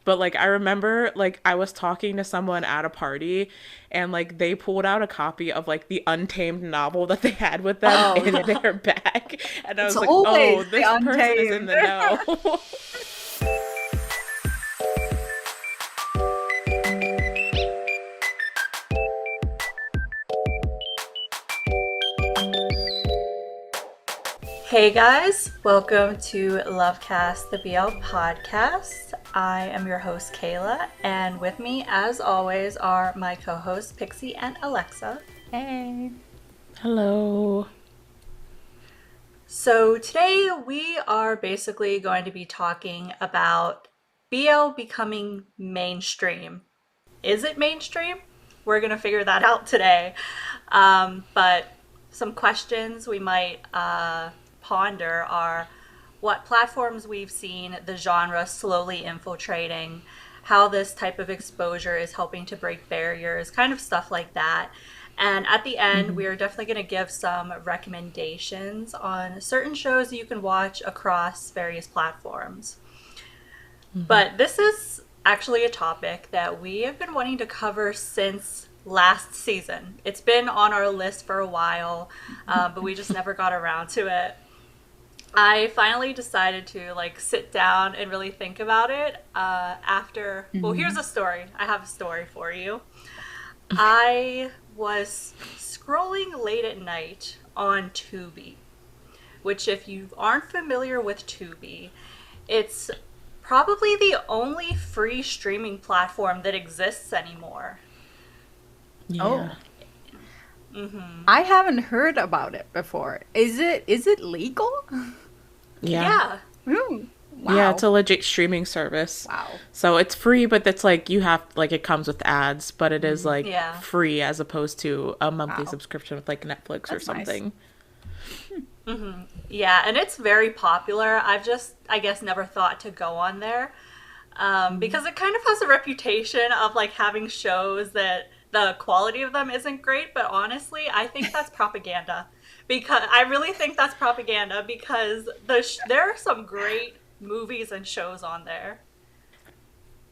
but like I remember like I was talking to someone at a party and like they pulled out a copy of like the Untamed novel that they had with them Oh, in their bag. And I it's was like, always "Oh, the this person is in untamed. the know." Hey guys, welcome to LoveCast, the BL podcast. I am your host Kayla, and with me, as always, are my co-hosts Pixie and Alexa. Hey. Hello. So today we are basically going to be talking about BL becoming mainstream. Is it mainstream? We're going to figure that out today. But some questions we might ponder are what platforms we've seen the genre slowly infiltrating, how this type of exposure is helping to break barriers, kind of stuff like that. And at the end, Mm-hmm. we are definitely going to give some recommendations on certain shows you can watch across various platforms. Mm-hmm. But this is actually a topic that we have been wanting to cover since last season. It's been on our list for a while, but we just never got around to it. I finally decided to like sit down and really think about it after. Well, here's Mm-hmm. a story. I have a story for you. I was scrolling late at night on Tubi, which, if you aren't familiar with Tubi, it's probably the only free streaming platform that exists anymore. Yeah. Oh, Mm-hmm. I haven't heard about it before. Is it legal? Yeah. Yeah. Ooh, Yeah, it's wow. a legit streaming service. Wow. So it's free, but that's like you have like it comes with ads, but it is Mm, like Yeah. free as opposed to a monthly wow. subscription with like Netflix or That's nice. something. Mm-hmm. Yeah, and it's very popular. I've just, I guess, never thought to go on there Mm. because it kind of has a reputation of like having shows that the quality of them isn't great. But honestly, I think that's propaganda because I really think that's propaganda because there are some great movies and shows on there.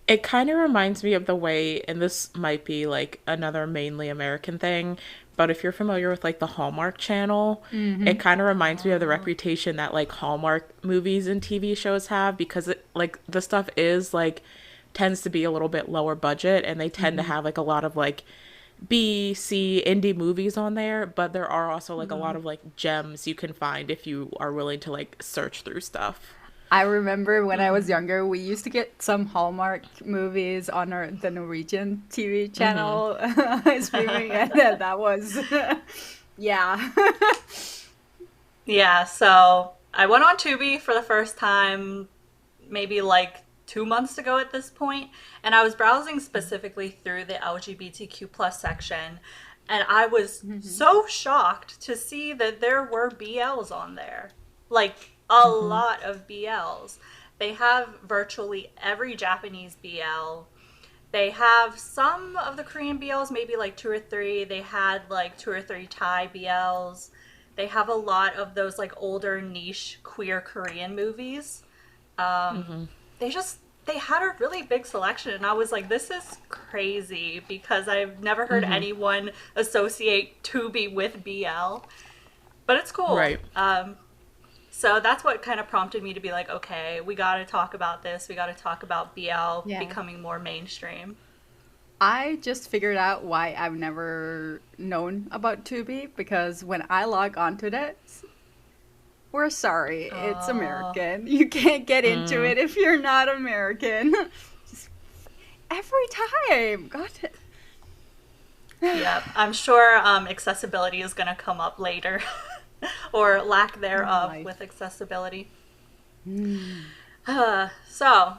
It kind of reminds me of the way, and this might be like another mainly American thing, but if you're familiar with like the Hallmark Channel, it Mm-hmm. kind of reminds me of the Oh. reputation that like Hallmark movies and TV shows have because it like the stuff is like tends to be a little bit lower budget and they tend to Mm-hmm. have like a lot of like B, C indie movies on there, but there are also like a lot Mm-hmm. of like gems you can find if you are willing to like search through stuff. I remember when I was Mm-hmm. younger, we used to get some Hallmark movies on the Norwegian TV Mm-hmm. channel streaming, and that was, yeah. Yeah, so I went on Tubi for the first time maybe like 2 months ago at this point, and I was browsing specifically through the LGBTQ plus section, and I was Mm-hmm. so shocked to see that there were BLs on there. Like a Mm-hmm. lot of BLs. They have virtually every Japanese BL. They have some of the Korean BLs, maybe like two or three. They had like two or three Thai BLs. They have a lot of those like older niche queer Korean movies. Um, Mm-hmm. they just they had a really big selection, and I was like, this is crazy because I've never heard Mm-hmm. anyone associate Tubi with BL, but it's cool. Right. So that's what kind of prompted me to be like, okay, we got to talk about this. We got to talk about BL Yeah. becoming more mainstream. I just figured out why I've never known about Tubi because when I log onto that, we're sorry, it's Uh, American. You can't get into Mm. it if you're not American. Just every time. God. yeah, I'm sure accessibility is going to come up later, or lack thereof Life. with accessibility. Mm. So,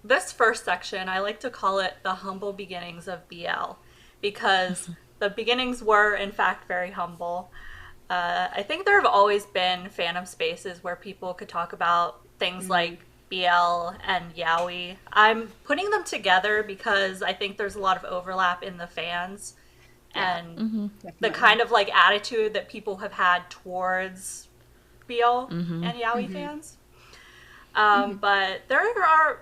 this first section, I like to call it the humble beginnings of BL because the beginnings were, in fact, very humble. I think there have always been fandom spaces where people could talk about things Mm. like BL and Yaoi. I'm putting them together because I think there's a lot of overlap in the fans Yeah, and Mm-hmm. the definitely. kind of like attitude that people have had towards BL Mm-hmm. and Yaoi Hmm. fans. But there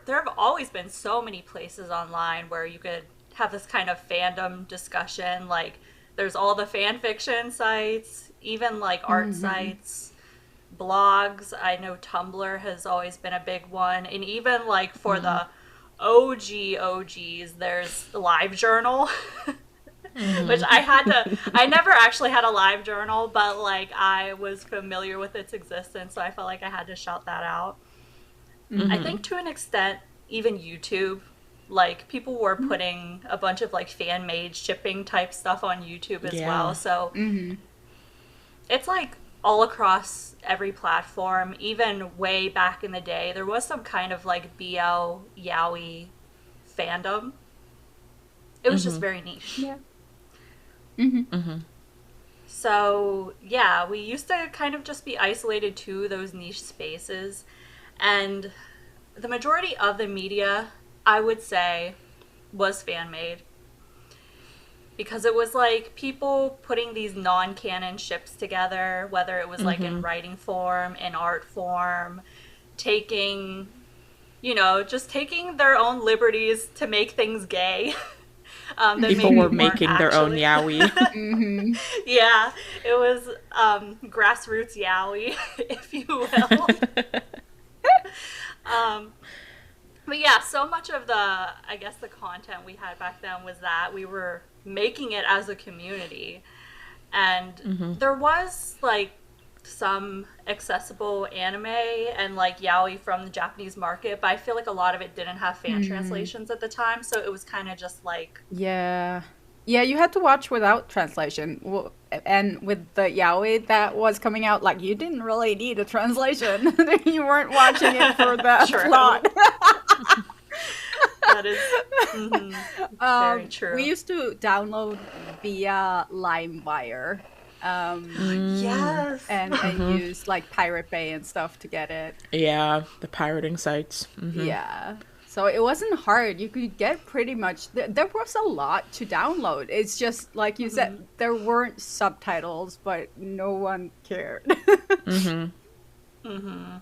have always been so many places online where you could have this kind of fandom discussion. Like there's all the fan fiction sites, even like art Mm-hmm. sites, blogs. I know Tumblr has always been a big one, and even like for Mm-hmm. the OGs, there's Live Journal. Which Mm-hmm. I never actually had a live journal, but like I was familiar with its existence, so I felt like I had to shout that out. I Mm-hmm. think to an extent, even YouTube, like people were putting a bunch of like fan made shipping type stuff on YouTube as well. Yeah. So Mm-hmm. it's like all across every platform, even way back in the day, there was some kind of like BL yaoi fandom. It was just Mm-hmm. very niche. Yeah. Mm-hmm. Mm-hmm. So, yeah, we used to kind of just be isolated to those niche spaces. And the majority of the media, I would say, was fan made. Because it was like people putting these non canon ships together, whether it was like in Mm-hmm. writing form, in art form, taking, just taking their own liberties to make things gay that People maybe were weren't making their own actually. yaoi. Mm-hmm. Yeah, it was grassroots yaoi, if you will. Um, but yeah, so much of I guess, the content we had back then was that we were making it as a community. And Mm-hmm. there was, like, some accessible anime and, like, yaoi from the Japanese market, but I feel like a lot of it didn't have fan Mm-hmm. translations at the time, so it was kind of just like, Yeah. Yeah, you had to watch without translation. And with the yaoi that was coming out, like, you didn't really need a translation. You weren't watching it for the true. plot. That is mhm, very We true. used to download via LimeWire, um, Mm. Yes. and Mm-hmm. use like Pirate Bay and stuff to get it. Yeah, the pirating sites. Mm-hmm. Yeah. So it wasn't hard. You could get pretty much, there was a lot to download. It's just like you said, Mhm. there weren't subtitles, but no one cared. Mm-hmm. Mhm.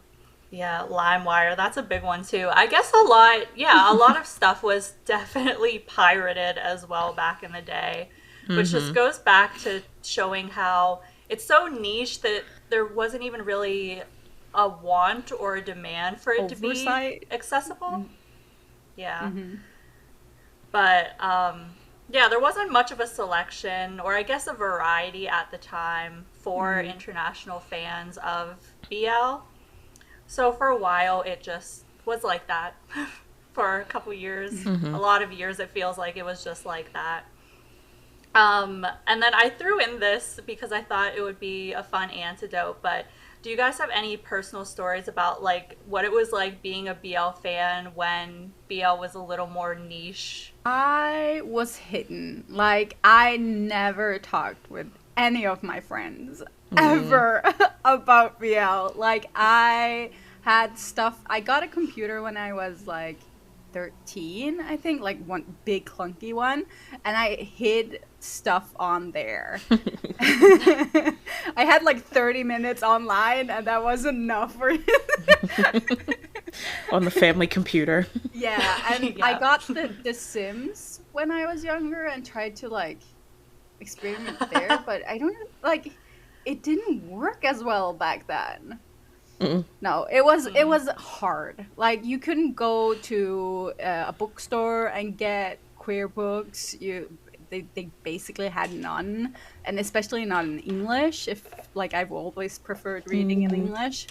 Yeah, LimeWire, that's a big one too. I guess a lot of stuff was definitely pirated as well back in the day, which just Mm-hmm. goes back to showing how it's so niche that there wasn't even really a want or a demand for it to be Oversight. accessible. Yeah. Mm-hmm. But yeah, there wasn't much of a selection, or I guess a variety at the time for Mm-hmm. international fans of BL. So for a while, it just was like that. For a couple years, Mm-hmm. a lot of years, it feels like it was just like that. And then I threw in this because I thought it would be a fun antidote. But do you guys have any personal stories about like what it was like being a BL fan when BL was a little more niche? I was hidden. Like, I never talked with any of my friends Mm-hmm. ever about BL. Like, I had stuff. I got a computer when I was like 13, I think, like one big clunky one, and I hid stuff on there. I had like 30 minutes online, and that was enough for On the family computer. Yeah, and I Yeah. got the Sims when I was younger and tried to like experiment there, but I don't like it didn't work as well back then. Mm-mm. No, it Hmm. was hard. Like you couldn't go to a bookstore and get queer books. They basically had none, and especially not in English. If like I've always preferred reading in Mm-hmm. English,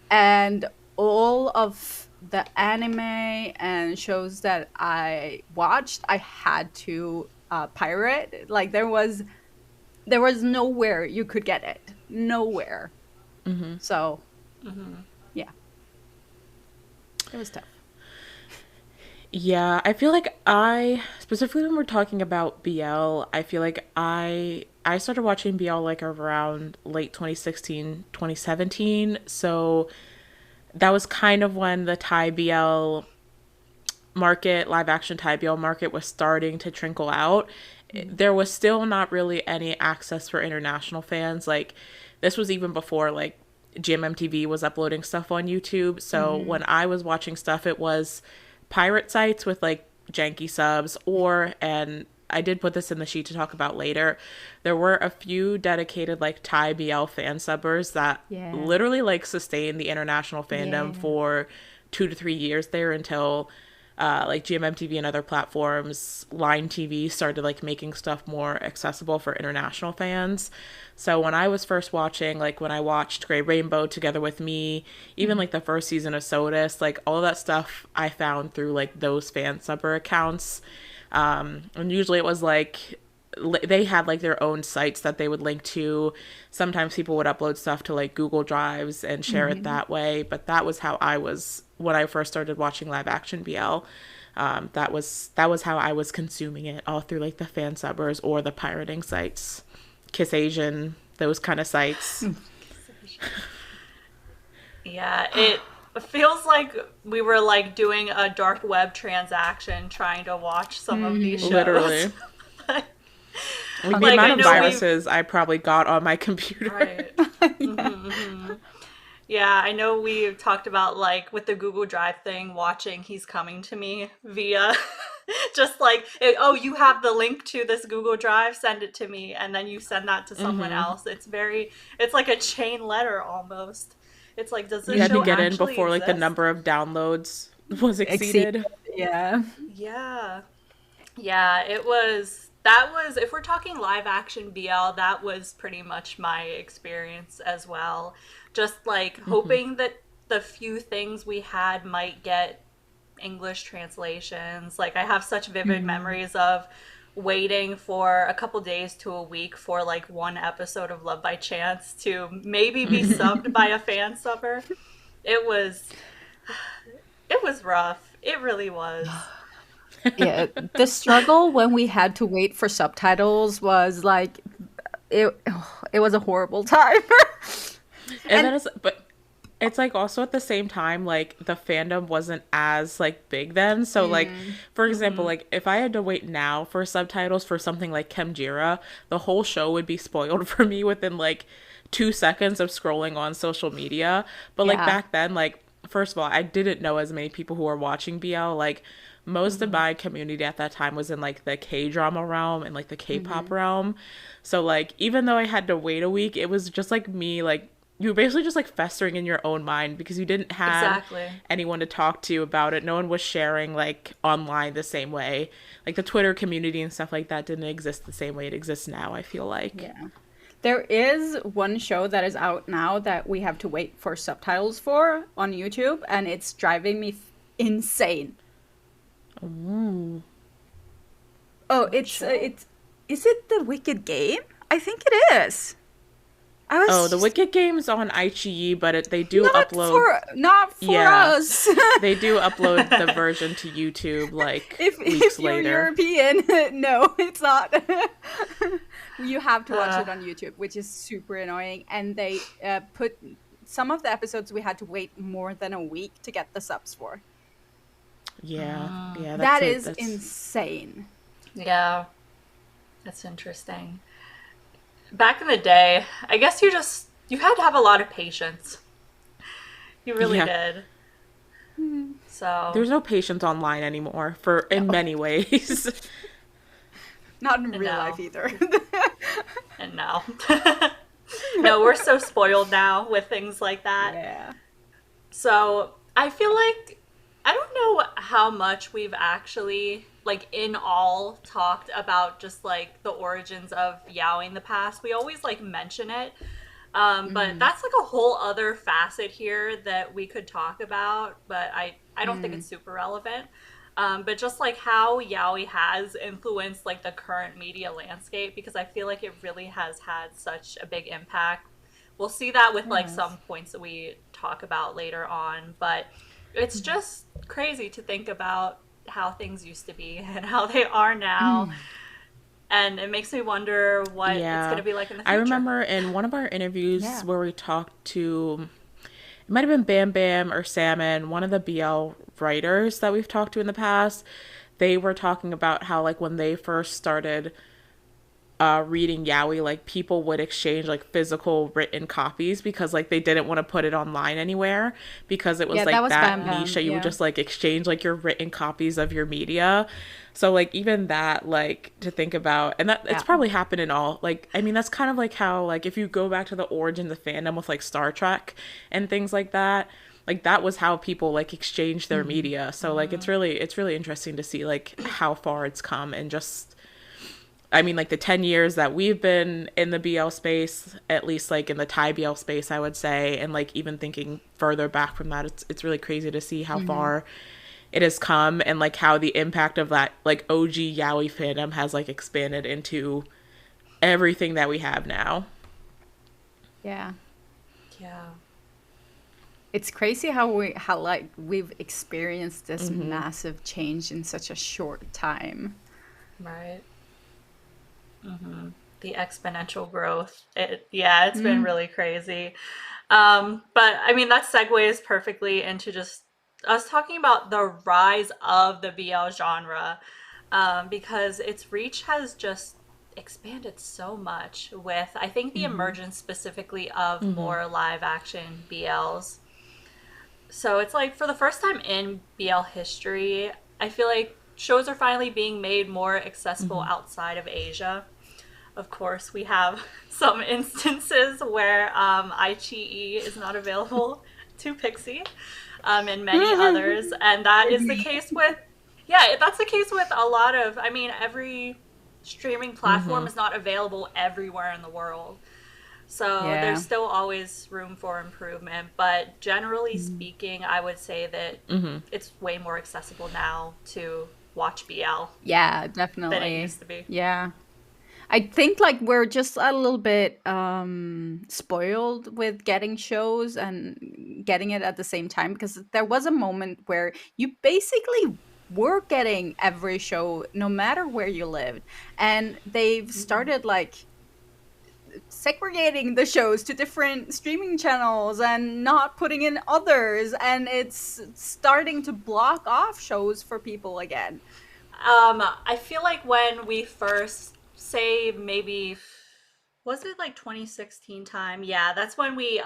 and all of the anime and shows that I watched, I had to pirate. Like there was nowhere you could get it, nowhere. Mm-hmm. So Hmm. yeah, it was tough. Yeah, I feel like specifically when we're talking about BL, I feel like I started watching BL like around late 2016, 2017. So that was kind of when the Thai BL market, live action Thai BL market was starting to trickle out. Mm. There was still not really any access for international fans. Like this was even before like GMMTV was uploading stuff on YouTube. So Mm-hmm. when I was watching stuff, it was pirate sites with like janky subs, and I did put this in the sheet to talk about later. There were a few dedicated like Thai BL fan subbers that Yeah. literally like sustained the international fandom Yeah. for 2 to 3 years there until like GMMTV and other platforms, Line TV started like making stuff more accessible for international fans. So when I was first watching, like when I watched Grey Rainbow Together with Me, even like the first season of Sodus, like all of that stuff I found through like those fan subber accounts. And usually it was like they had like their own sites that they would link to. Sometimes people would upload stuff to like Google Drives and share it Mm-hmm. that way. But that was how I was when I first started watching live action BL. That was how I was consuming it, all through like the fan subbers or the pirating sites, Kiss Asian, those kind of sites. Yeah, it feels like we were like doing a dark web transaction trying to watch some of these shows. Literally, like the Like amount I of know we viruses I probably got on my computer. right. Yeah. Yeah, I know we talked about like with the Google Drive thing, watching He's Coming to Me via just like, oh, you have the link to this Google Drive, send it to me, and then you send that to someone else. It's like a chain letter almost. It's like, does You this had to show get in actually before like the exist? number of downloads was Exceed. exceeded. Yeah. Yeah. Yeah, that was if we're talking live action BL, that was pretty much my experience as well. Just like hoping that the few things we had might get English translations. Like I have such vivid memories of waiting for a couple days to a week for like one episode of Love by Chance to maybe be subbed by a fan subber. It was it was rough. It really was. Yeah. The struggle when we had to wait for subtitles was like it. It was a horrible time. And And then but it's like also at the same time, like the fandom wasn't as like big then. So like, for example, like if I had to wait now for subtitles for something like Chemjira, the whole show would be spoiled for me within like 2 seconds of scrolling on social media. But like yeah. back then, like first of all, I didn't know as many people who were watching BL. Like most of my community at that time was in like the K drama realm and like the K-pop realm. So like even though I had to wait a week, it was just like me like you were basically just like festering in your own mind because you didn't have Exactly. anyone to talk to about it. No one was sharing like online the same way. Like the Twitter community and stuff like that didn't exist the same way it exists now, I feel like. Yeah. There is one show that is out now that we have to wait for subtitles for on YouTube, and it's driving me insane. Ooh. Oh, Show. it's is it the Wicked Game? I think it is. I was Oh, the just, Wicked Game's on iQIYI, but they do upload. not for Yeah, us. they do upload the version to YouTube like weeks if you're later. European, no, it's not. You have to watch it Uh, on YouTube, which is super annoying. And they put some of the episodes we had to wait more than a week to get the subs for. Yeah, yeah, That that's it. is That's insane. yeah, that's interesting. Back in the day, I guess you had to have a lot of patience. You really yeah. did. So, There's no patience online anymore for in No, many ways. not in real no. life either. And no. No, we're so spoiled now with things like that. Yeah. So I feel like I don't know how much we've actually like in all talked about just like the origins of Yaoi in the past. We always like mention it. But that's like a whole other facet here that we could talk about, but I don't think it's super relevant. But just like how Yaoi has influenced like the current media landscape, because I feel like it really has had such a big impact. We'll see that with like Yes. some points that we talk about later on, but it's just crazy to think about how things used to be and how they are now. And it makes me wonder what it's going Yeah. to be like in the I future. remember in one of our interviews Yeah. where we talked to, it might have been Bam Bam or Salmon, one of the BL writers that we've talked to in the past. They were talking about how, like, when they first started reading yaoi, like people would exchange like physical written copies because like they didn't want to put it online anywhere because it was Yeah, that like was that Bam niche Bam. that you would Yeah. just like exchange like your written copies of your media. So like even that, like to think about, and that it's Yeah. probably happened in all, like I mean that's kind of like how, like if you go back to the origins of fandom with like Star Trek and things like that, like that was how people like exchange their Hmm. media. So like it's really interesting to see like how far it's come. And just, I mean, like the 10 years that we've been in the BL space, at least like in the Thai BL space, I would say, and like even thinking further back from that, it's really crazy to see how Hmm. far it has come, and like how the impact of that like OG yaoi fandom has like expanded into everything that we have now. Yeah. Yeah. It's crazy how like we've experienced this massive change in such a short time. Right. The exponential growth. Yeah, it's been Mm. really crazy. But I mean, that segues perfectly into just us talking about the rise of the BL genre, because its reach has just expanded so much with, I think, the emergence specifically of more live action BLs. So it's like for the first time in BL history, I feel like shows are finally being made more accessible outside of Asia. Of course, we have some instances where Ichi is not available to Pixie, and many others, and that is the case with, yeah, that's the case with a lot of. I mean, every streaming platform is not available everywhere in the world, so there's Yeah. still always room for improvement. But generally Mm. speaking, I would say that it's way more accessible now to watch BL Yeah, than it definitely. used to be. Yeah. I think like we're just a little bit spoiled with getting shows and getting it at the same time, because there was a moment where you basically were getting every show no matter where you lived, and they've started like segregating the shows to different streaming channels and not putting in others, and it's starting to block off shows for people again. I feel like when we first, say maybe, was it like 2016 time? Yeah, that's when we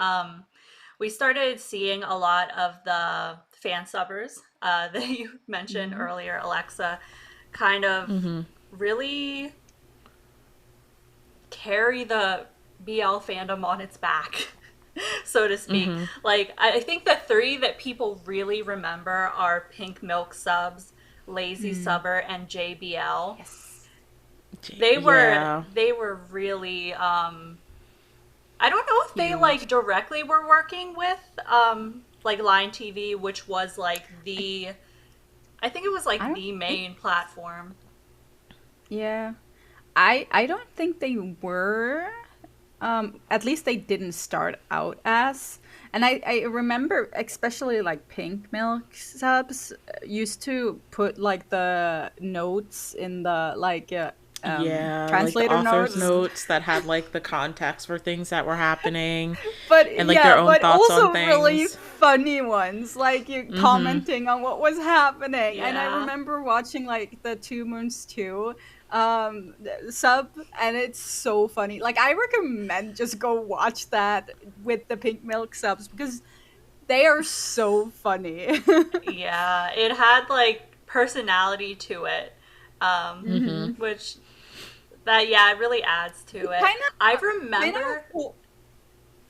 started seeing a lot of the fan subbers that you mentioned Mhm. earlier, Alexa, kind of really carry the BL fandom on its back, so to speak. Like, I think the three that people really remember are Pink Milk Subs, Lazy Mm. Subber, and JBL. Yes. Yeah. They were really, I don't know if they like Huge. directly were working with like Line TV, which was like I, the, I think it was I like don't the think. main platform. Yeah. I don't think they were. At least they didn't start out as. And I remember especially like Pink Milk Subs used to put like the notes in the like Yeah, like the translator author's notes. notes that had like the context for things that were happening But and like their yeah, own but thoughts on also really things. funny ones, like you commenting on what was happening. And I Yeah. remember watching like the Two Moons 2 sub, and it's so funny. Like I recommend just go watch that with the Pink Milk subs because they are so funny. Yeah, it had like personality to it, Hmm. which that, yeah, it really adds to It's it. kind I of kind remember. of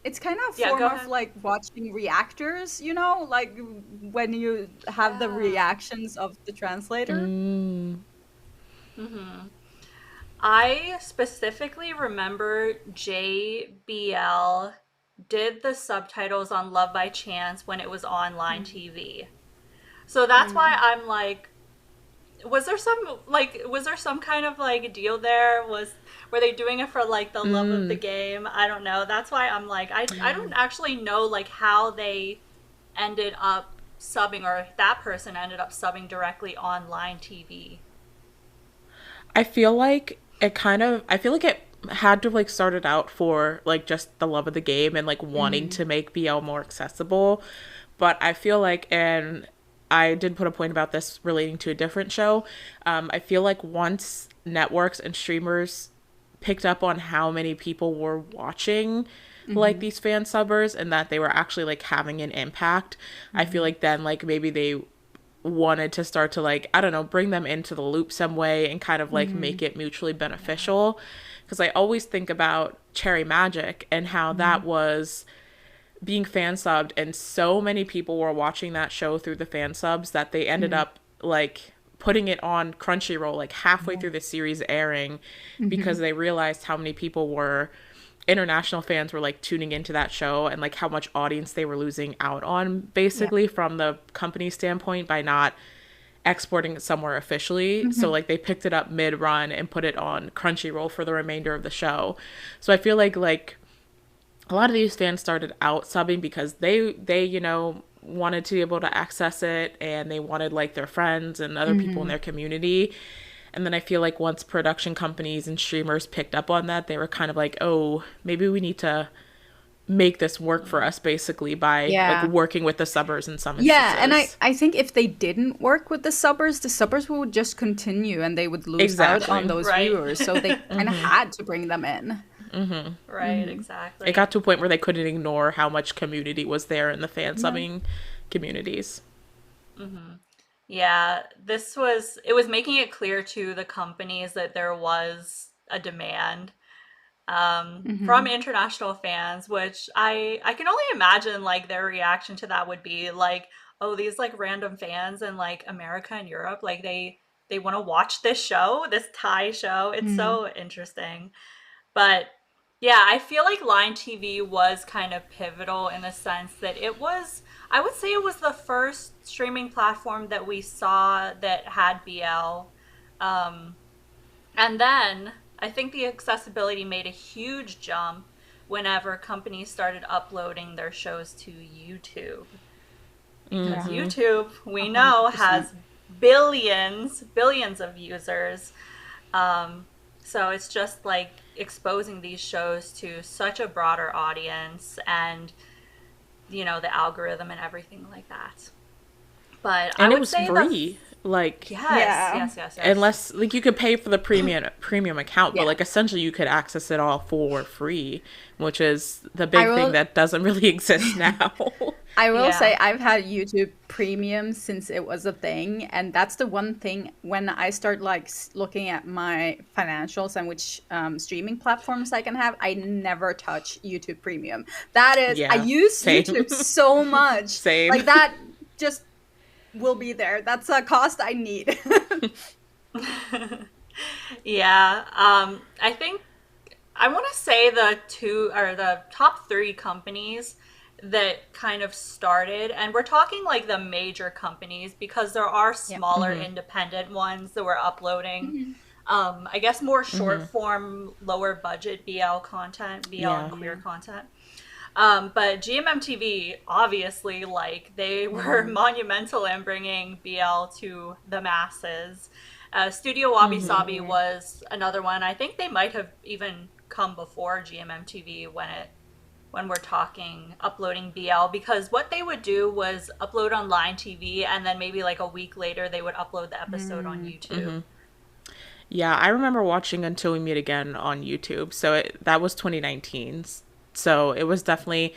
it's kind of a Yeah, go form of ahead. like watching reactors, like when you have the Yeah. reactions of the translator. Mm. I specifically remember JBL did the subtitles on Love by Chance when it was online TV. So that's why Mm. I'm like, was there some kind of like deal there? Were they doing it for like the love of the Mm. game? I don't know. That's why I'm like, I don't actually know like how they ended up subbing, or if that person ended up subbing directly online TV. I feel like I feel like it had to like started out for like just the love of the game and like wanting Mm. to make BL more accessible. But I feel like, and I did put a point about this relating to a different show. I feel like once networks and streamers picked up on how many people were watching like these fan subbers and that they were actually like having an impact, I feel like then like maybe they wanted to start to like, I don't know, bring them into the loop some way and kind of like make it mutually beneficial. Because I always think about Cherry Magic and how that was being fan subbed, and so many people were watching that show through the fan subs that they ended up like putting it on Crunchyroll like halfway through the series airing, because they realized how many people were international fans were like tuning into that show, and like how much audience they were losing out on basically from the company standpoint by not exporting it somewhere officially. So like they picked it up mid-run and put it on Crunchyroll for the remainder of the show. So I feel like a lot of these fans started out subbing because they you know, wanted to be able to access it, and they wanted like their friends and other people in their community. And then I feel like once production companies and streamers picked up on that, they were kind of like, oh, maybe we need to make this work for us basically by like working with the subbers in some instances. Yeah, and I think if they didn't work with the subbers would just continue and they would lose out on those viewers. So they kind of had to bring them in. Exactly. It got to a point where they couldn't ignore how much community was there in the fan subbing communities. Yeah, it was making it clear to the companies that there was a demand from international fans, which I can only imagine like their reaction to that would be like, oh, these like random fans in like America and Europe, like they want to watch this show, this Thai show. It's so interesting. But yeah, I feel like Line TV was kind of pivotal in the sense that I would say it was the first streaming platform that we saw that had BL. And then I think the accessibility made a huge jump whenever companies started uploading their shows to YouTube. Because YouTube, we know, 100%. has billions of users. So it's just like exposing these shows to such a broader audience, and you know, the algorithm and everything like that. But And I it would was say free. Like yes. unless like you could pay for the premium account, but like essentially you could access it all for free, which is the big thing that doesn't really exist now. I will say I've had YouTube Premium since it was a thing, and that's the one thing when I start like looking at my financials and which streaming platforms I can have, I never touch YouTube Premium. That is, I use YouTube so much, like that just will be there. That's a cost I need. I think I want to say the top 3 companies that kind of started, and we're talking like the major companies because there are smaller independent ones that were uploading I guess more short form, lower budget BL content, BL and queer content. But GMMTV, obviously, like, they were monumental in bringing BL to the masses. Studio Wabi Sabi was another one. I think they might have even come before GMMTV when we're talking uploading BL, because what they would do was upload on Line TV, and then maybe like a week later they would upload the episode on YouTube. Yeah, I remember watching Until We Meet Again on YouTube. So that was 2019. So it was definitely,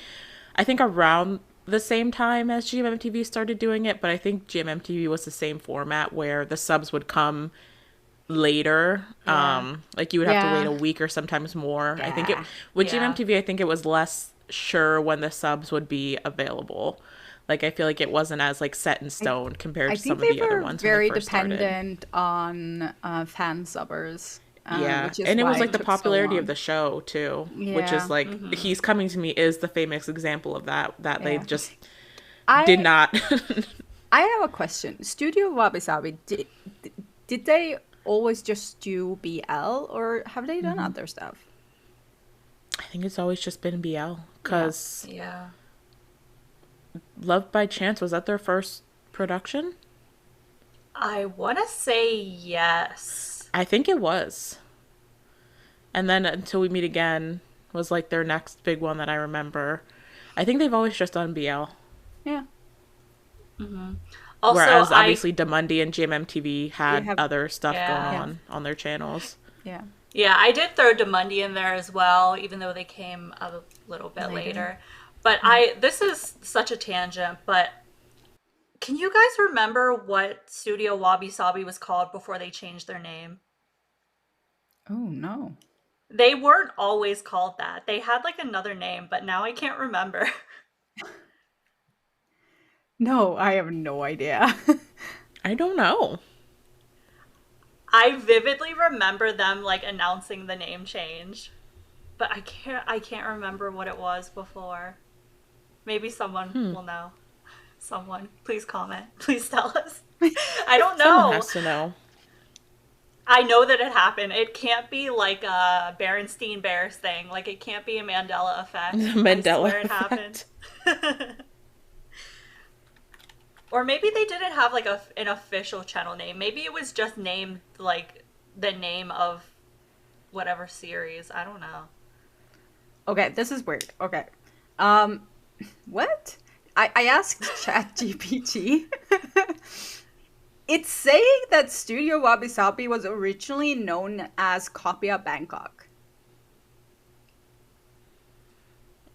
I think, around the same time as GMMTV started doing it, but I think GMMTV was the same format where the subs would come later. Like you would have to wait a week or sometimes more. I think with GMMTV, I think it was less sure when the subs would be available. Like I feel like it wasn't as like set in stone compared to some of the other ones. Very dependent on fan subbers. And it was like the popularity of the show too, which is like He's Coming to Me is the famous example of that they just did not. I have a question. Studio Wabi Sabi, did they always just do BL, or have they done other stuff? I think it's always just been BL, because Love by Chance, was that their first production? I want to say yes. I think it was. And then Until We Meet Again was like their next big one that I remember. I think they've always just done BL. Yeah. Also, whereas obviously Damundi and GMMTV had other stuff going on their channels. Yeah. Yeah, I did throw Demundi in there as well, even though they came a little bit Later. later. But Yeah. this is such a tangent, but can you guys remember what Studio Wabi Sabi was called before they changed their name? Oh no. They weren't always called that. They had like another name, but now I can't remember. No, I have no idea. I don't know. I vividly remember them like announcing the name change, but I can't remember what it was before. Maybe someone will know. Someone, please comment. Please tell us. I don't Someone know. has to know. I know that it happened. It can't be like a Berenstein Bears thing. Like it can't be a Mandela effect. The I Mandela swear it happened. effect. Or maybe they didn't have like an official channel name. Maybe it was just named like the name of whatever series. I don't know. Okay, this is weird. Okay. Um what? I asked ChatGPT. It's saying that Studio Wabi Sabi was originally known as Copia Bangkok.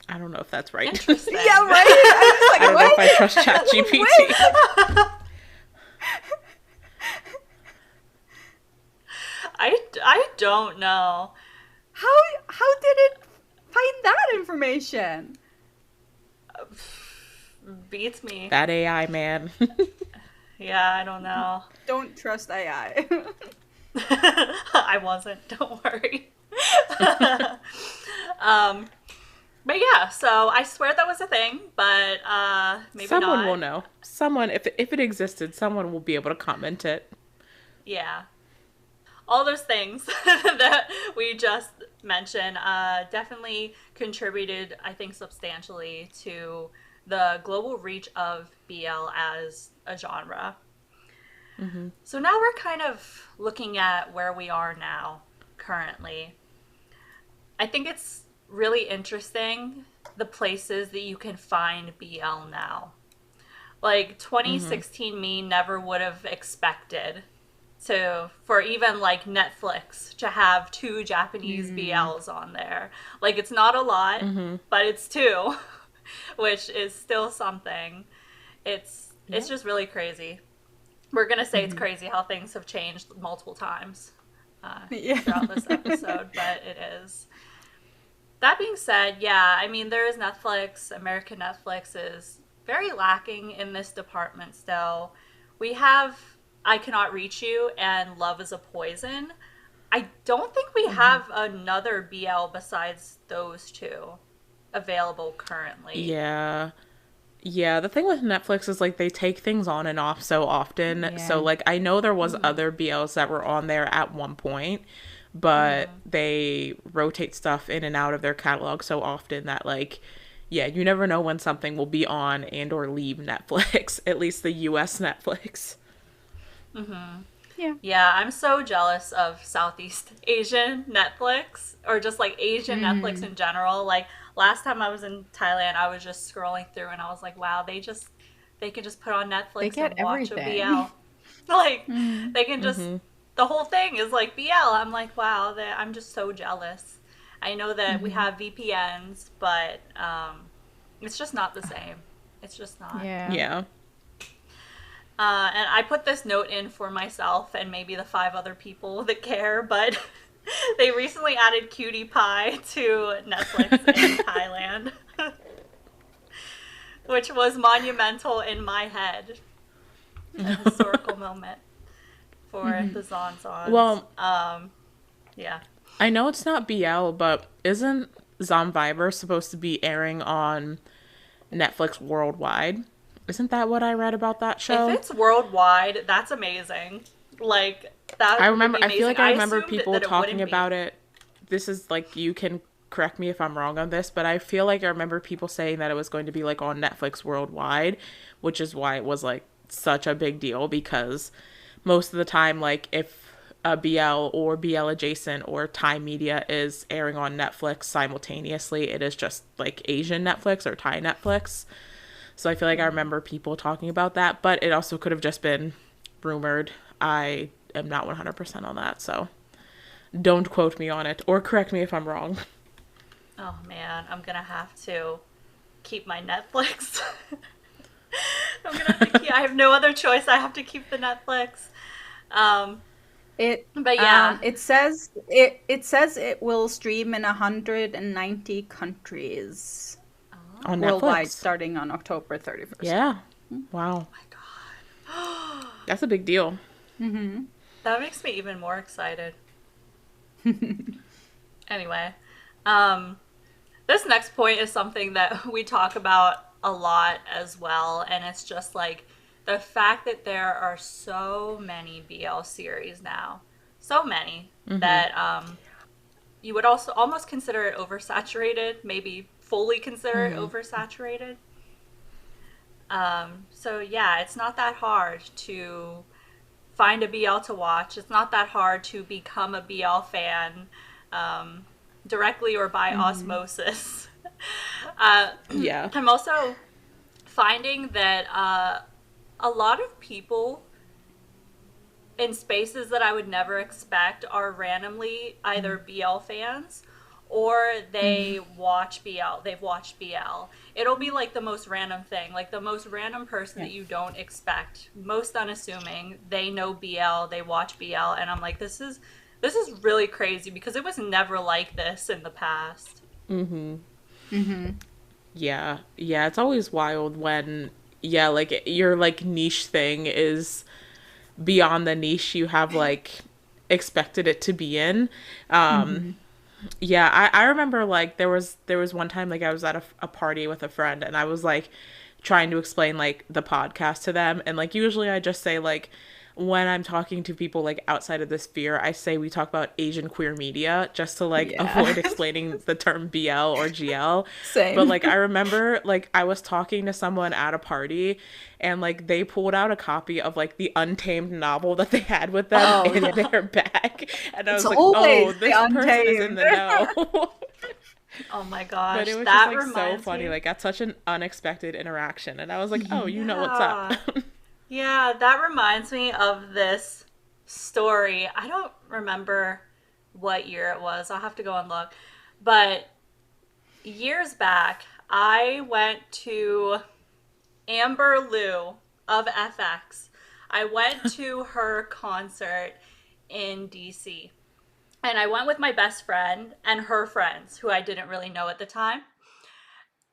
I don't know if that's right. Interesting. Yeah, right? I was I like, don't know if what? I trust ChatGPT. Wait. I don't know. How did it find that information? Beats me. That AI, man. Yeah, I don't know. Don't trust AI. I wasn't. Don't worry. um, but yeah, so I swear that was a thing, but maybe Someone not. will know. Someone, if it existed, someone will be able to comment it. Yeah, all those things that we just mentioned definitely contributed, I think, substantially to the global reach of BL as a genre. So now we're kind of looking at where we are now, currently. I think it's really interesting the places that you can find BL now. Like 2016 me never would have expected for even like Netflix to have two Japanese BLs on there. Like it's not a lot, but it's two, which is still something. It's just really crazy. We're gonna say it's crazy how things have changed multiple times Yeah. throughout this episode, but it is. That being said, yeah, I mean, there is Netflix. American Netflix is very lacking in this department still. We have I Cannot Reach You and Love is a Poison. I don't think we have another BL besides those two available currently. Yeah. Yeah, the thing with Netflix is like they take things on and off so often. So Yeah. like I know there was other BLs that were on there at one point, but they rotate stuff in and out of their catalog so often that like yeah, you never know when something will be on and or leave Netflix, at least the US Netflix. Yeah. Yeah, I'm so jealous of Southeast Asian Netflix or just like Asian Netflix in general. Like last time I was in Thailand, I was just scrolling through and I was like, wow, they can just put on They Netflix get and watch a everything. BL. Like Mm. they can just the whole thing is like BL. I'm like, wow, I'm just so jealous. I know that we have VPNs, but it's just not the same. It's just not. Yeah. Yeah. And I put this note in for myself and maybe the 5 other people that care, but they recently added Cutie Pie to Netflix in Thailand, which was monumental in my head. A historical moment for the Zonzons. Well, Yeah. I know it's not BL, but isn't Zombiver supposed to be airing on Netflix worldwide? Isn't that what I read about that show? If it's worldwide, that's amazing. Like, that I would remember. be I feel amazing. like I remember assumed people that it talking wouldn't be. about it. This is like you can correct me if I'm wrong on this, but I feel like I remember people saying that it was going to be like on Netflix worldwide, which is why it was like such a big deal because most of the time, like if a BL or BL adjacent or Thai media is airing on Netflix simultaneously, it is just like Asian Netflix or Thai Netflix. So I feel like I remember people talking about that, but it also could have just been rumored. I am not 100% on that, so Don't quote me on it or correct me if I'm wrong. Oh man, I'm gonna have to keep my Netflix. I'm gonna have to keep. I have no other choice. I have to keep the Netflix. Um, It but yeah. it says it will stream in 190 countries On Oh worldwide Netflix. starting on October 31st. Yeah. Wow. my god. That's a big deal. Mm-hmm. That makes me even more excited. Anyway, um, this next point is something that we talk about a lot as well, and it's just like the fact that there are so many BL series now, so many that you would also almost consider it oversaturated, maybe fully consider it oversaturated. So yeah, it's not that hard to find a BL to watch. It's not that hard to become a BL fan, um, directly or by osmosis. Uh, Yeah. I'm also finding that a lot of people in spaces that I would never expect are randomly either BL fans or they watch BL. They've watched BL. It'll be like the most random thing, like the most random person Yeah. that you don't expect, most unassuming. They know BL, they watch BL, and I'm like, this is really crazy because it was never like this in the past. Mm-hmm. Yeah. Yeah. It's always wild when, yeah, like your like niche thing is beyond the niche you have like expected it to be in. Mm-hmm. Yeah, I remember like there was one time like I was at a party with a friend and I was like trying to explain like the podcast to them and like usually I just say like when I'm talking to people like outside of the sphere, I say we talk about Asian queer media just to like Yeah. avoid explaining the term BL or GL. But Same. like I remember like I was talking to someone at a party and like they pulled out a copy of like the Untamed novel that they had with them Oh in yeah. their bag. And I It's was like, "Oh, always the this person is in untamed. the know." Oh my But gosh, it was just that like so reminds funny. me. Like that's such an unexpected interaction. And I was like, "Oh, you know what's up." Yeah. Yeah, that reminds me of this story. I don't remember what year it was. I'll have to go and look. But years back, I went to Amber Liu of FX. I went to her concert in DC. And I went with my best friend and her friends, who I didn't really know at the time.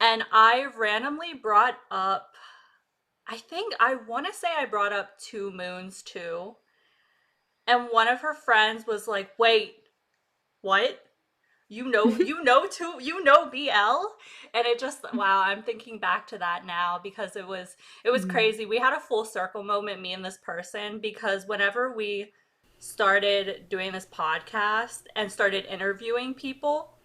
And I randomly brought up, I think I want to say I brought up Two Moons too. And one of her friends was like, "Wait, what? You know BL?" And it just, wow, I'm thinking back to that now because it was Mm-hmm. crazy. We had a full circle moment, me and this person, because whenever we started doing this podcast and started interviewing people,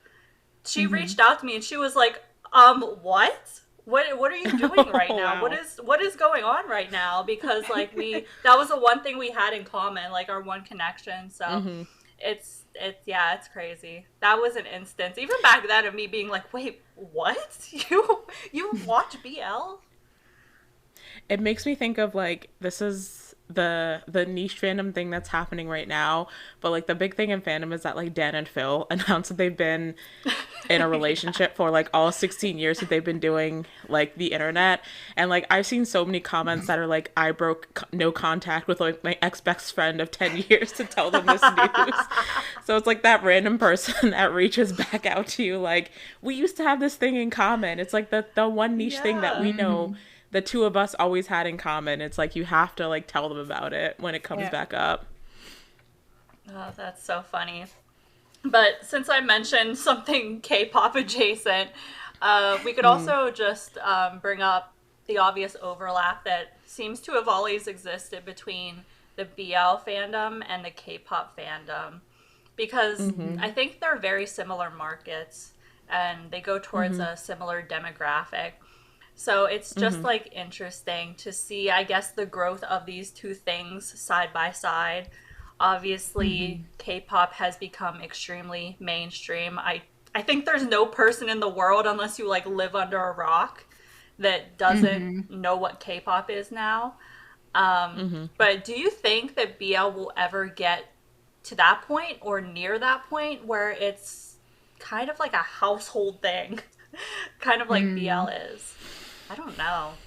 she Mm-hmm. reached out to me and she was like, what? What are you doing right Oh, now? What wow. is what is going on right now? Because like we that was the one thing we had in common, like our one connection. So it's yeah, it's crazy. That was an instance, even back then, of me being like, wait, what? You watch BL? It makes me think of like this is the niche fandom thing that's happening right now, but like the big thing in fandom is that like Dan and Phil announced that they've been in a Yeah. relationship for like all 16 years that they've been doing like the internet. And like I've seen so many comments that are like I broke no contact with like my ex-best friend of 10 years to tell them this news. So it's like that random person that reaches back out to you like we used to have this thing in common. It's like the one niche thing that we Yeah. know Mm-hmm. the two of us always had in common. It's like you have to like tell them about it when it comes Yeah. back up. Oh, that's so funny. But since I mentioned something K-pop adjacent, we could also just bring up the obvious overlap that seems to have always existed between the BL fandom and the K-pop fandom, because Mm-hmm. I think they're very similar markets and they go towards a similar demographic. So it's just like interesting to see, I guess, the growth of these two things side by side. Mm-hmm. Obviously, K-pop has become extremely mainstream. I think there's no person in the world, unless you like live under a rock, that doesn't Mm-hmm. know what K-pop is now. But do you think that BL will ever get to that point or near that point where it's kind of like a household thing, kind of like BL Mm. is. I don't know.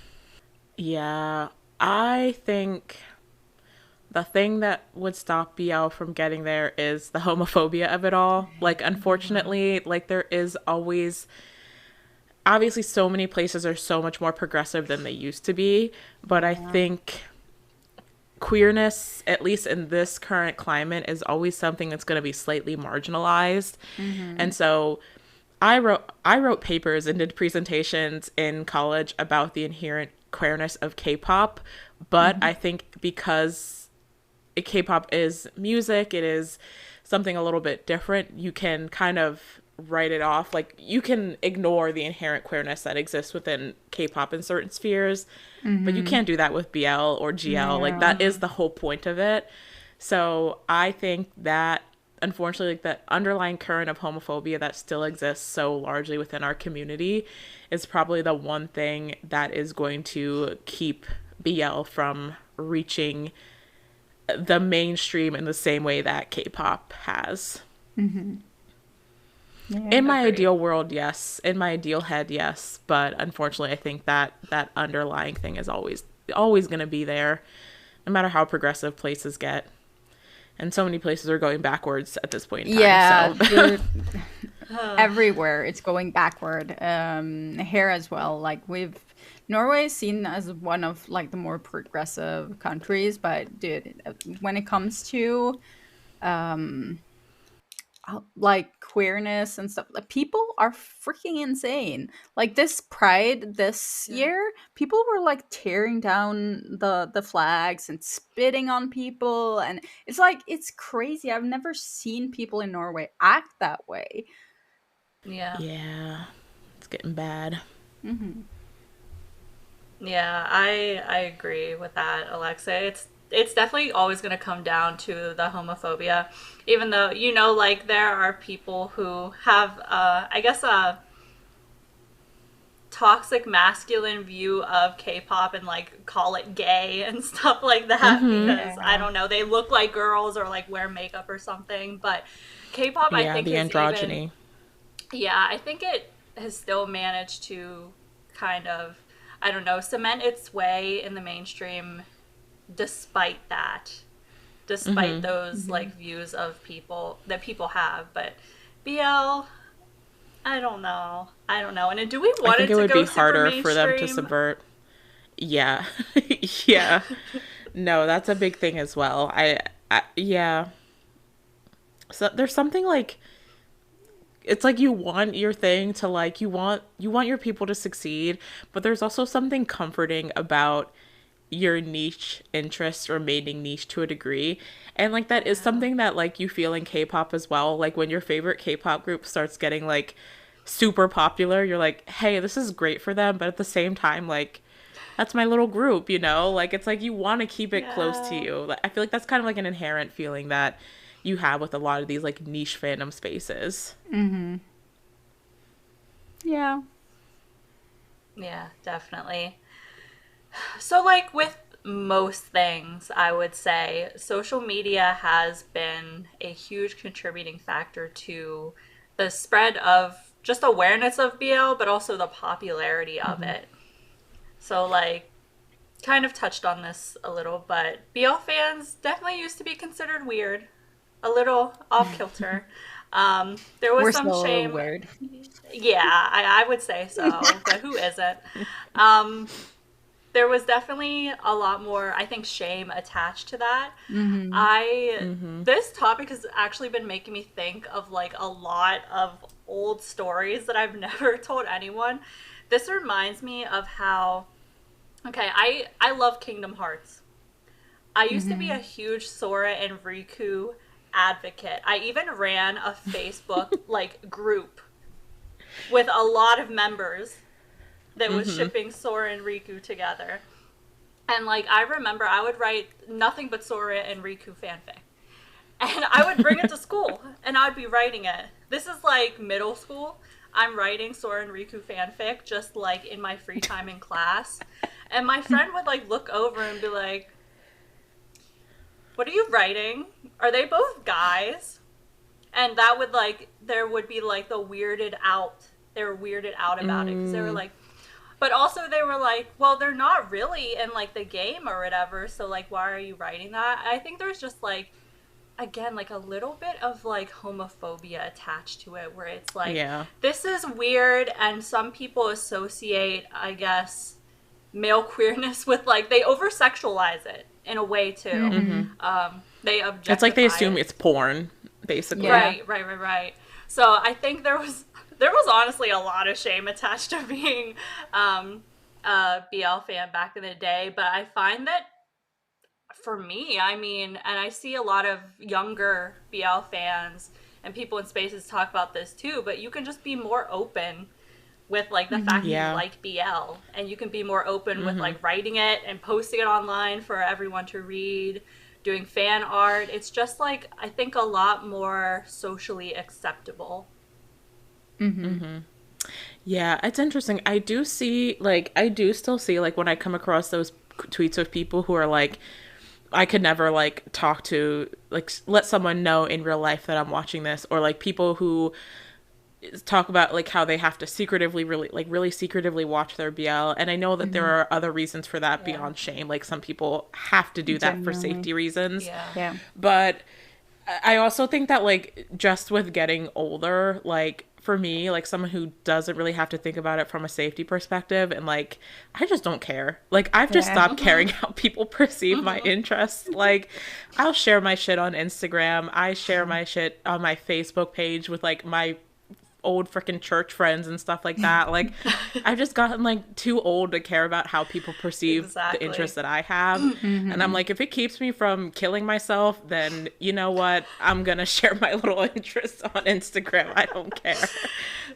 Yeah, I think the thing that would stop BL from getting there is the homophobia of it all. Like, Hmm. unfortunately, like, there is always, obviously, so many places are so much more progressive than they used to be, but I Yeah. think queerness, at least in this current climate, is always something that's going to be slightly marginalized. Mm-hmm. And so I wrote papers and did presentations in college about the inherent queerness of K-pop, but Mm-hmm. I think because K-pop is music, it is something a little bit different. You can kind of write it off. Like, you can ignore the inherent queerness that exists within K-pop in certain spheres, but you Mm-hmm. can't do that with BL or GL. Like, Yeah. that is Hmm. the whole point of it. So I think that, unfortunately, like, that underlying current of homophobia that still exists so largely within our community is probably the one thing that is going to keep BL from reaching the mainstream in the same way that K-pop has. Mm-hmm. Yeah. In my Agreed. ideal world, yes. In my ideal head, yes. But unfortunately, I think that that underlying thing is always going to be there, no matter how progressive places get. And so many places are going backwards at this point in time. Yeah, So, everywhere it's going backward. Here as well. Like we've Norway is seen as one of like the more progressive countries, but dude, when it comes to um like queerness and stuff, like, people are freaking insane. Like this pride this Yeah. year, people were like tearing down the flags and spitting on people, and it's like it's crazy. I've never seen people in Norway act that way. Yeah. yeah, it's getting bad. Hmm. Yeah, I agree with that, Alexa. It's definitely always going to come down to the homophobia, even though like there are people who have I guess a toxic masculine view of K-pop and like call it gay and stuff like that because I Yeah. don't know, they look like girls or like wear makeup or something, but K-pop I Yeah, think the has even androgyny. yeah, I think it has still managed to kind of, I don't know, cement its way in the mainstream despite that, despite those Hmm. like views of people that people have. But BL, I don't know. I don't know. And do we I want think it it to would go be super harder for them to mainstream? subvert. Yeah. Yeah. No, that's a big thing as well. Yeah. So there's something like, it's like you want your thing to, like, you want your people to succeed, but there's also something comforting about your niche interest remaining niche to a degree. And like that is Yeah. something that like you feel in K-pop as well. Like when your favorite K-pop group starts getting like super popular, you're like, "Hey, this is great for them," but at the same time like that's my little group, you know? Like it's like you want to keep it close to Yeah. you. Like, I feel like that's kind of like an inherent feeling that you have with a lot of these like niche fandom spaces. Hmm. Yeah. Yeah, definitely. So, like with most things, I would say social media has been a huge contributing factor to the spread of just awareness of BL, but also the popularity of Mm-hmm. it. So, like, kind of touched on this a little, but BL fans definitely used to be considered weird, a little off kilter. There was We're some still a little shame. weird. Yeah, I would say so, but who isn't? Um, there was definitely a lot more, I think, shame attached to that. Hmm. I Mm-hmm. This topic has actually been making me think of like a lot of old stories that I've never told anyone. This reminds me of how okay, I love Kingdom Hearts. I used to be a Hmm. huge Sora and Riku advocate. I even ran a Facebook like group with a lot of members that was Mm-hmm. shipping Sora and Riku together. And like I remember I would write nothing but Sora and Riku fanfic. And I would bring it to school and I'd be writing it. This is like middle school. I'm writing Sora and Riku fanfic just like in my free time in class. And my friend would like look over and be like, what are you writing? Are they both guys? And that would like, there would be like the weirded out. They were weirded out about it because they were like, but also they were like, well, they're not really in like the game or whatever. So like, why are you writing that? I think there's just like, again, like a little bit of like homophobia attached to it where it's like, Yeah. this is weird. And some people associate, I guess, male queerness with like, they over sexualize it in a way too. They objectify It's like they assume it. it's porn, basically. Yeah. Right. So I think there was honestly a lot of shame attached to being a BL fan back in the day, but I find that for me, I mean, and I see a lot of younger BL fans and people in spaces talk about this too, but you can just be more open with like the fact that Yeah. you like BL, and you can be more open with like writing it and posting it online for everyone to read, doing fan art. It's just like, I think a lot more socially acceptable. Yeah, it's interesting. I do see, like, I do still see, like, when I come across those tweets of people who are like, I could never, like, talk to, like, let someone know in real life that I'm watching this, or, like, people who talk about, like, how they have to secretively, really secretively watch their BL. And I know that there are other reasons for that beyond shame. Like, some people have to do that for Genuinely. safety reasons. Yeah. But I also think that, like, just with getting older, like, for me, like, someone who doesn't really have to think about it from a safety perspective, and, like, I just don't care. Like, I've just Yeah. stopped caring how people perceive my interests. Like, I'll share my shit on Instagram. I share my shit on my Facebook page with, like, my old freaking church friends and stuff like that. Like, I've just gotten like too old to care about how people perceive Exactly. the interests that I have. And I'm like, if it keeps me from killing myself, then you know what? I'm gonna share my little interests on Instagram. I don't care.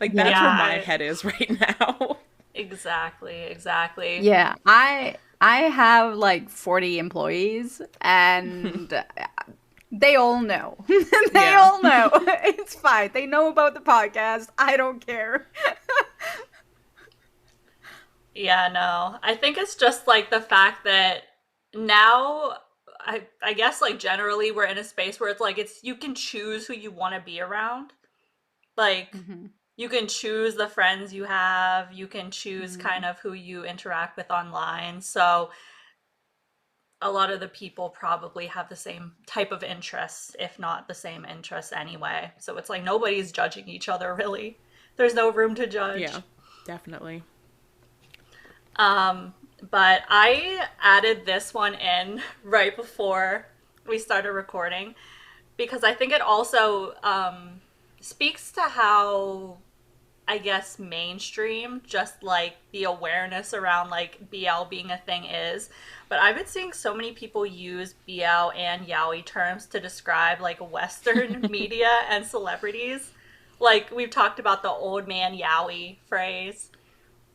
Like, that's Yeah. where my head is right now. Exactly. Yeah, I have like 40 employees, and they all know. They Yeah. all know. It's fine. They know about the podcast. I don't care. Yeah, no. I think it's just like the fact that now I guess like generally we're in a space where it's like, it's, you can choose who you want to be around. Like, you can choose the friends you have, you can choose kind of who you interact with online. So a lot of the people probably have the same type of interests, if not the same interests anyway. So it's like nobody's judging each other really. There's no room to judge. Yeah, definitely. But I added this one in right before we started recording because I think it also speaks to how, I guess, mainstream just like the awareness around like BL being a thing is. But I've been seeing so many people use BL and yaoi terms to describe like Western media and celebrities. Like, we've talked about the old man yaoi phrase.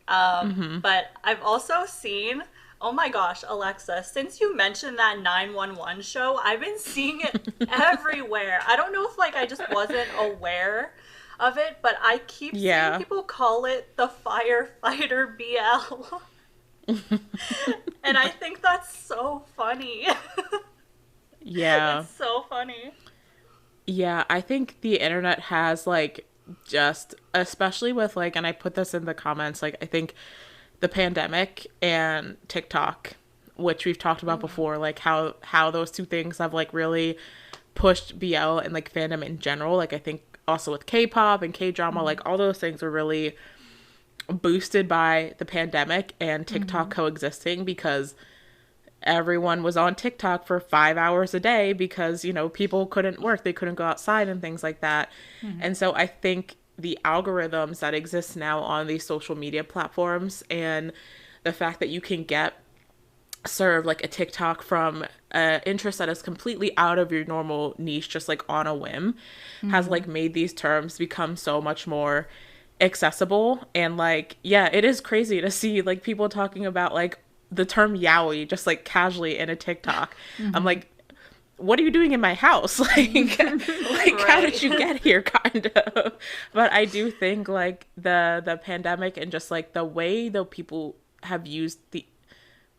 But I've also seen, oh my gosh, Alexa, since you mentioned that 911 show, I've been seeing it everywhere. I don't know if like I just wasn't aware of it, but I keep seeing people call it the firefighter BL. And I think that's so funny. Yeah. It's so funny. Yeah, I think the internet has like just, especially with like, and I put this in the comments, like I think the pandemic and TikTok, which we've talked about before, like how those two things have like really pushed BL and like fandom in general. Like I think also with K-pop and K-drama, like all those things were really boosted by the pandemic and TikTok coexisting, because everyone was on TikTok for 5 hours a day because, you know, people couldn't work, they couldn't go outside and things like that. And so I think the algorithms that exist now on these social media platforms, and the fact that you can get served like a TikTok from an interest that is completely out of your normal niche, just like on a whim, has like made these terms become so much more accessible. And like, yeah, it is crazy to see like people talking about like the term yaoi just like casually in a TikTok. I'm like, what are you doing in my house? Like, how did you get here, kind of? But I do think like the pandemic and just like the way though people have used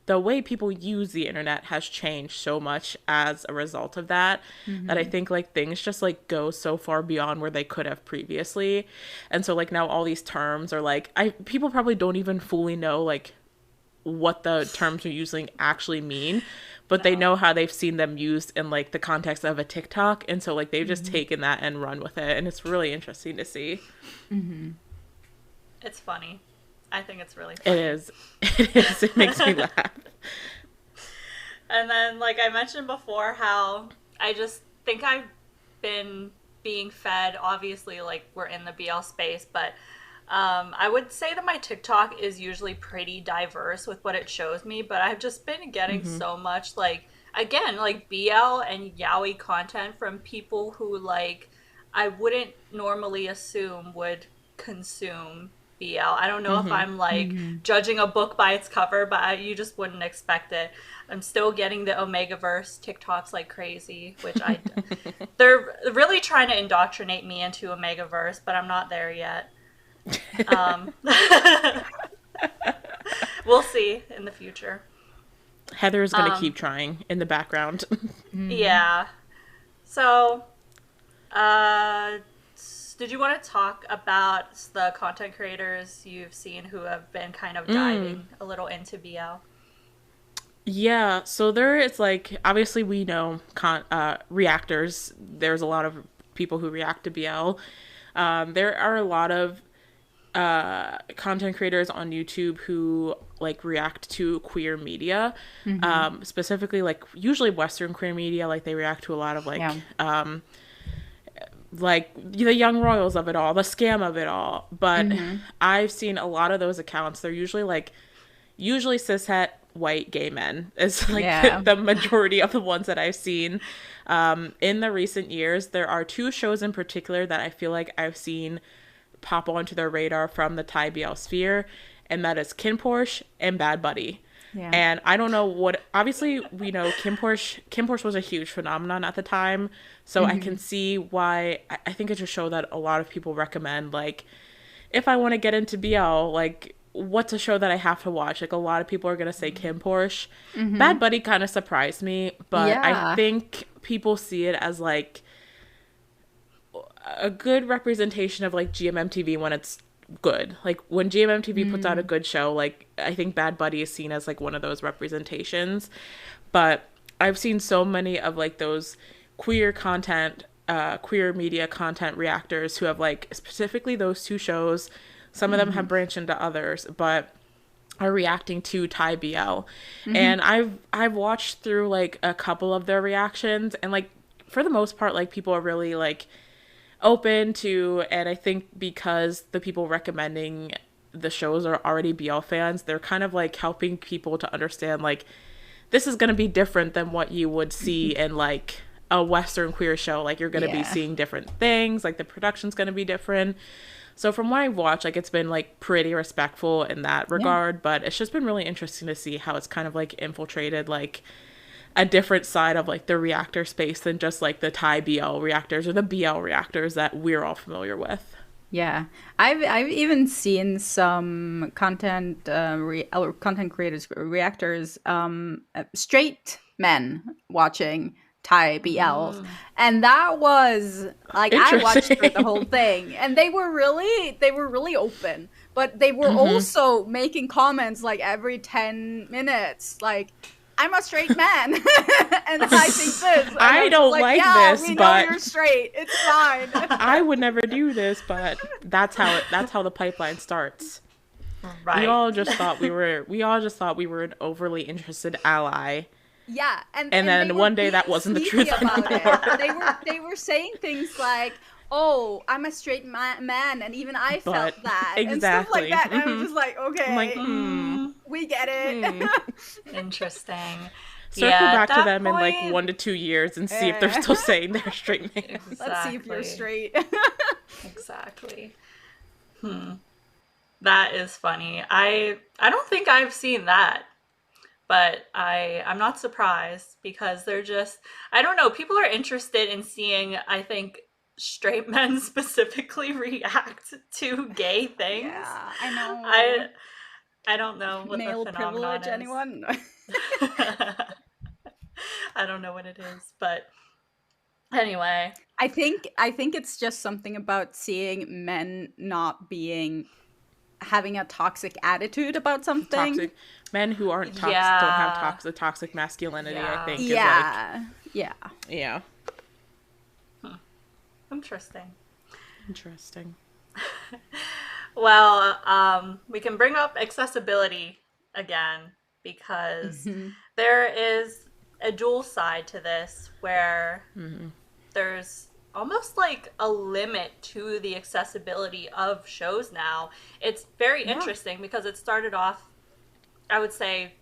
the way people use the internet has changed so much as a result of that, that I think like things just like go so far beyond where they could have previously. And so like now all these terms are like, I people probably don't even fully know like what the terms you're using actually mean, but they No. know how they've seen them used in like the context of a TikTok, and so like they've just taken that and run with it, and it's really interesting to see. It's funny. I think it's really It funny. is. It is. It makes me laugh. And then, like I mentioned before, how I just think I've been being fed. Obviously, like we're in the BL space, but I would say that my TikTok is usually pretty diverse with what it shows me. But I've just been getting so much, like, again, like BL and yaoi content from people who, like, I wouldn't normally assume would consume BL. I don't know if I'm like judging a book by its cover, but you just wouldn't expect it. I'm still getting the Omegaverse TikToks like crazy, which they're really trying to indoctrinate me into Omegaverse, but I'm not there yet. Um, we'll see in the future. Heather is going to Um, keep trying in the background. yeah. So, uh, did you want to talk about the content creators you've seen who have been kind of diving a little into BL? Yeah, so there it's like obviously we know reactors. There's a lot of people who react to BL. There are a lot of content creators on YouTube who like react to queer media, specifically like usually Western queer media. Like they react to a lot of Yeah. like the young royals of it all, the scam of it all. But I've seen a lot of those accounts. They're usually like usually cishet white gay men is like Yeah. the majority of the ones that I've seen. In the recent years, there are two shows in particular that I feel like I've seen pop onto their radar from the Thai BL sphere, and that is Kim Porsche and Bad Buddy. Yeah. And I don't know what. Obviously, we know Kim Porsche. Kim Porsche was a huge phenomenon at the time, so I can see why. I think it's a show that a lot of people recommend. Like, if I want to get into BL, like, what's a show that I have to watch? Like, a lot of people are gonna say Kim Porsche. Bad Buddy kind of surprised me, but I Yeah. think people see it as like a good representation of like GMMTV when it's good. Like when GMMTV puts out a good show, like I think Bad Buddy is seen as like one of those representations. But I've seen so many of like those queer content, queer media content reactors who have like specifically those two shows. Some of them have branched into others, but are reacting to Thai BL. And I've watched through like a couple of their reactions, and like for the most part like people are really like open to, and I think because the people recommending the shows are already BL fans, they're kind of like helping people to understand like this is going to be different than what you would see in like a Western queer show. Like you're going to be Yeah. seeing different things, like the production's going to be different. So from what I've watched, like it's been like pretty respectful in that regard, but it's just been really interesting to see how it's kind of like infiltrated like a different side of like the reactor space than just like the Thai BL reactors or the BL reactors that we're all familiar with. Yeah, I've even seen some content or content creators, reactors, straight men watching Thai BLs, and that was like I watched through the whole Interesting. thing, and they were really open, but they were also making comments like every 10 minutes, like. I'm a straight man, and I think this. And I I'm just don't like, like yeah, this, we know but you're straight. It's fine. I would never do this, but that's how the pipeline starts. Right. We all just thought we were an overly interested ally. Yeah, And they then were one day being that wasn't the sneaky truth about anymore. it. They were saying things like, "Oh, I'm a straight man," and even I But felt that and stuff like exactly. that. And I was just like, I'm "Okay, like, we get it." Interesting. circle Yeah, at back to that them in like point, 1 to 2 years and see if they're still saying they're straight males. Let's see if you're exactly. straight. Exactly. That is funny. I don't think I've seen that, but I'm not surprised because they're just I don't know, people are interested in seeing, I think, straight men specifically react to gay things. Yeah, I I know. I don't know what the Male phenomenon privilege, is. anyone? I don't know what it is, but anyway. I think it's just something about seeing men not being having a toxic attitude about something. Toxic men who aren't toxic don't have Yeah. toxic masculinity, I Yeah. think, is like, Yeah. Yeah. yeah. Interesting. Interesting. Well, we can bring up accessibility again because Mhm. there is a dual side to this where there's almost like a limit to the accessibility of shows now. It's very Yeah. interesting because it started off, I would say,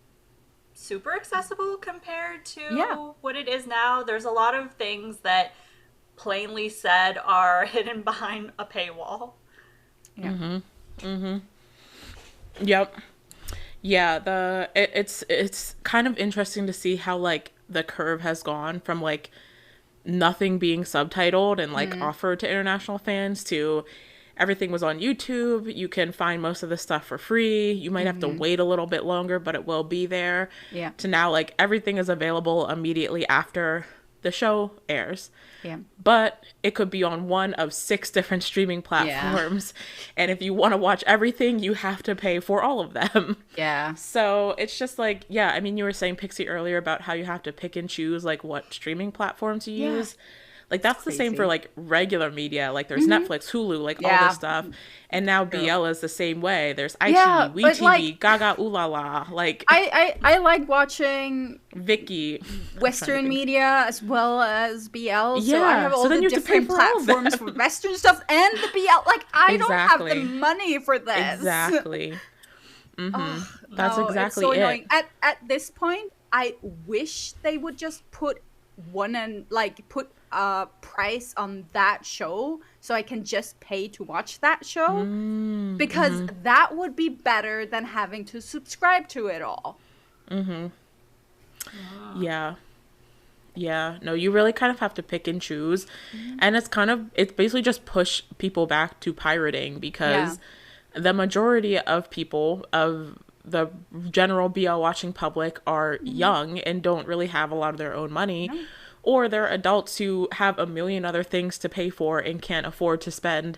super accessible compared Yeah. to what it is now. There's a lot of things that plainly said are hidden behind a paywall. Yeah. Yep. Yeah, it's kind of interesting to see how like the curve has gone from like nothing being subtitled and like offered to international fans to everything was on YouTube. You can find most of the stuff for free. You might have to wait a little bit longer, but it will be there. Yeah. To now like everything is available immediately after the show airs. Yeah. But it could be on one of 6 different streaming platforms. And if you want to watch everything, you have to pay for all of them. Yeah. So it's just like, yeah, I mean, you were saying, Pixie, earlier about how you have to pick and choose like what streaming platforms you Yeah. use. Like that's the same for Crazy. like regular media. Like there's Netflix, Hulu, like all Yeah. this stuff. And now BL is the same way. There's Yeah, iQIYI, but, WeTV, like, Gaga Ooh La La, like I like watching Vicky. Western media as well as BL. So I Yeah, have so all then the you have to pay different for all of platforms them. for Western stuff and the BL. Like I don't have the Exactly. money for this. Exactly. Ugh, That's no, exactly it's so it. annoying. At this point, I wish they would just put one and like put a price on that show so I can just pay to watch that show because that would be better than having to subscribe to it all. Yeah. Yeah. No, you really kind of have to pick and choose. And it's basically just push people back to pirating because the majority of people, of the general BL watching public, are young and don't really have a lot of their own money. Or they're adults who have a million other things to pay for and can't afford to spend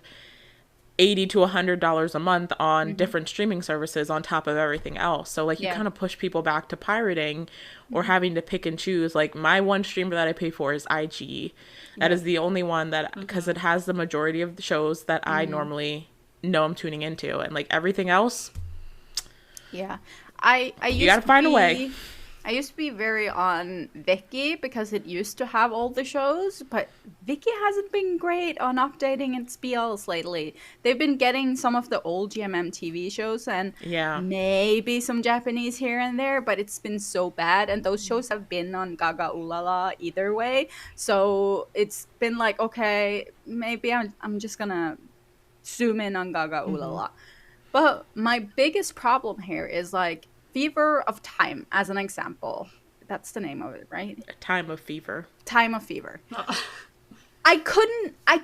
$80 to $100 a month on different streaming services on top of everything else. So like you kind of push people back to pirating or having to pick and choose. Like my one streamer that I pay for is IG. That is the only one that, because it has the majority of the shows that I normally know I'm tuning into, and like everything else, Yeah. I used you gotta to find a be, way. I used to be very on Viki because it used to have all the shows, but Viki hasn't been great on updating its BLs lately. They've been getting some of the old GMM TV shows and Yeah. maybe some Japanese here and there, but it's been so bad. And those shows have been on Gaga Ulala either way. So it's been like, okay, maybe I'm just gonna zoom in on Gaga Ulala. But my biggest problem here is like Fever of Time, as an example. That's the name of it, right? Time of Fever. Time of Fever. I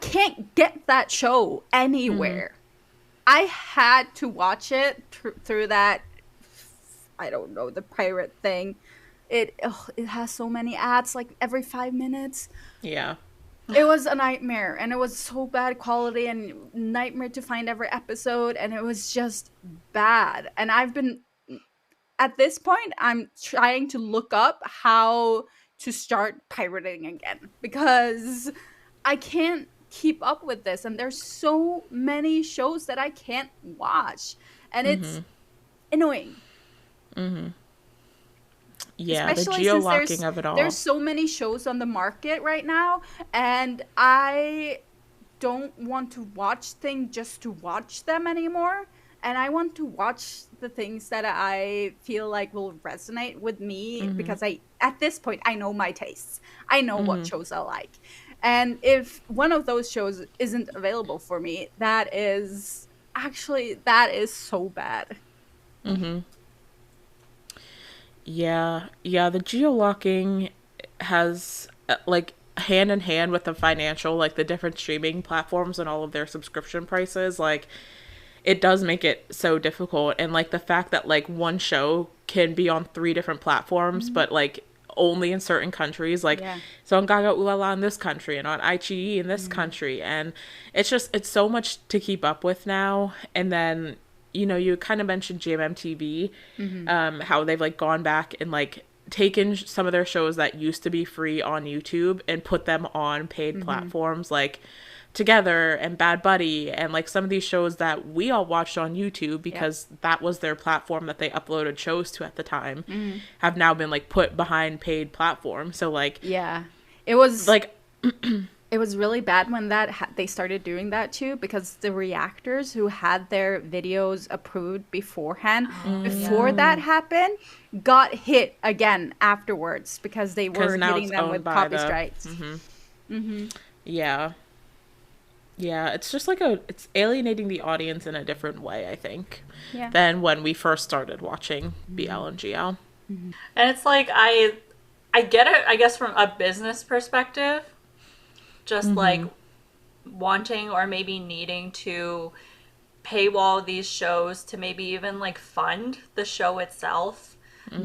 can't get that show anywhere. I had to watch it through that, I don't know, the pirate thing. It has so many ads, like every 5 minutes. Yeah. It was a nightmare, and it was so bad quality and nightmare to find every episode, and it was just bad. And at this point, I'm trying to look up how to start pirating again because I can't keep up with this, and there's so many shows that I can't watch, and it's annoying. Yeah, Especially the since geo-locking of it all. there's so many shows on the market right now, and I don't want to watch things just to watch them anymore. And I want to watch the things that I feel like will resonate with me because at this point, I know my tastes. I know what shows I like. And if one of those shows isn't available for me, that is so bad. Yeah, the geo-locking has like hand in hand with the financial, like the different streaming platforms and all of their subscription prices, like it does make it so difficult. And like the fact that like one show can be on 3 different platforms, but like only in certain countries, like Yeah. so on Gaga Ooh La La in this country and on iQIYI in this country, and it's so much to keep up with now. And then you kind of mentioned GMMTV, how they've like gone back and like taken some of their shows that used to be free on YouTube and put them on paid platforms like Together and Bad Buddy, and like some of these shows that we all watched on YouTube because that was their platform that they uploaded shows to at the time, have now been like put behind paid platforms. So like Yeah. It was like it was really bad when they started doing that too, because the reactors who had their videos approved beforehand, before that happened, got hit again afterwards because they were now hitting it's them owned with by copy the- strikes. yeah. Yeah, it's just like it's alienating the audience in a different way, I think, Yeah. than when we first started watching BL and GL. And it's like I get it, I guess, from a business perspective, just like wanting or maybe needing to paywall these shows to maybe even like fund the show itself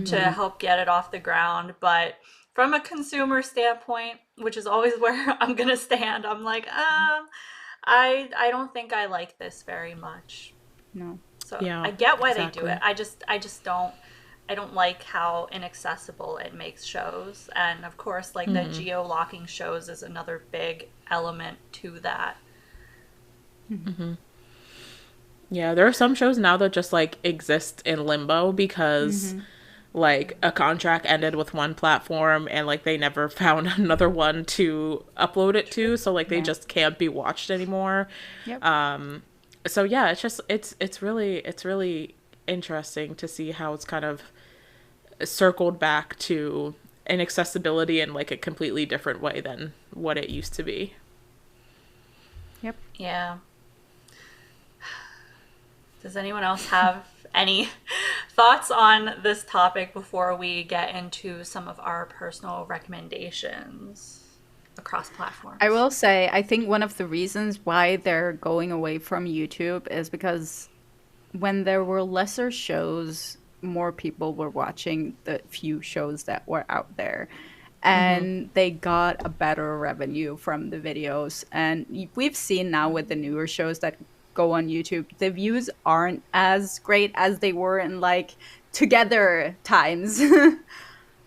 to help get it off the ground. But from a consumer standpoint, which is always where I'm gonna stand, I'm like, I don't think I like this very much. No. So Yeah, I get why they do exactly. it. I just don't like how inaccessible it makes shows. And of course, like the geo-locking shows is another big element to that. Yeah, there are some shows now that just like exist in limbo because like a contract ended with one platform and like they never found another one to upload it to, so like they just can't be watched anymore. Yep. So yeah, it's just it's really interesting to see how it's kind of circled back to an accessibility in like a completely different way than what it used to be. Yep. Yeah. Does anyone else have any thoughts on this topic before we get into some of our personal recommendations across platforms? I will say, I think one of the reasons why they're going away from YouTube is because when there were lesser shows, more people were watching the few shows that were out there. And they got a better revenue from the videos. And we've seen now with the newer shows that go on YouTube, the views aren't as great as they were in like Together times.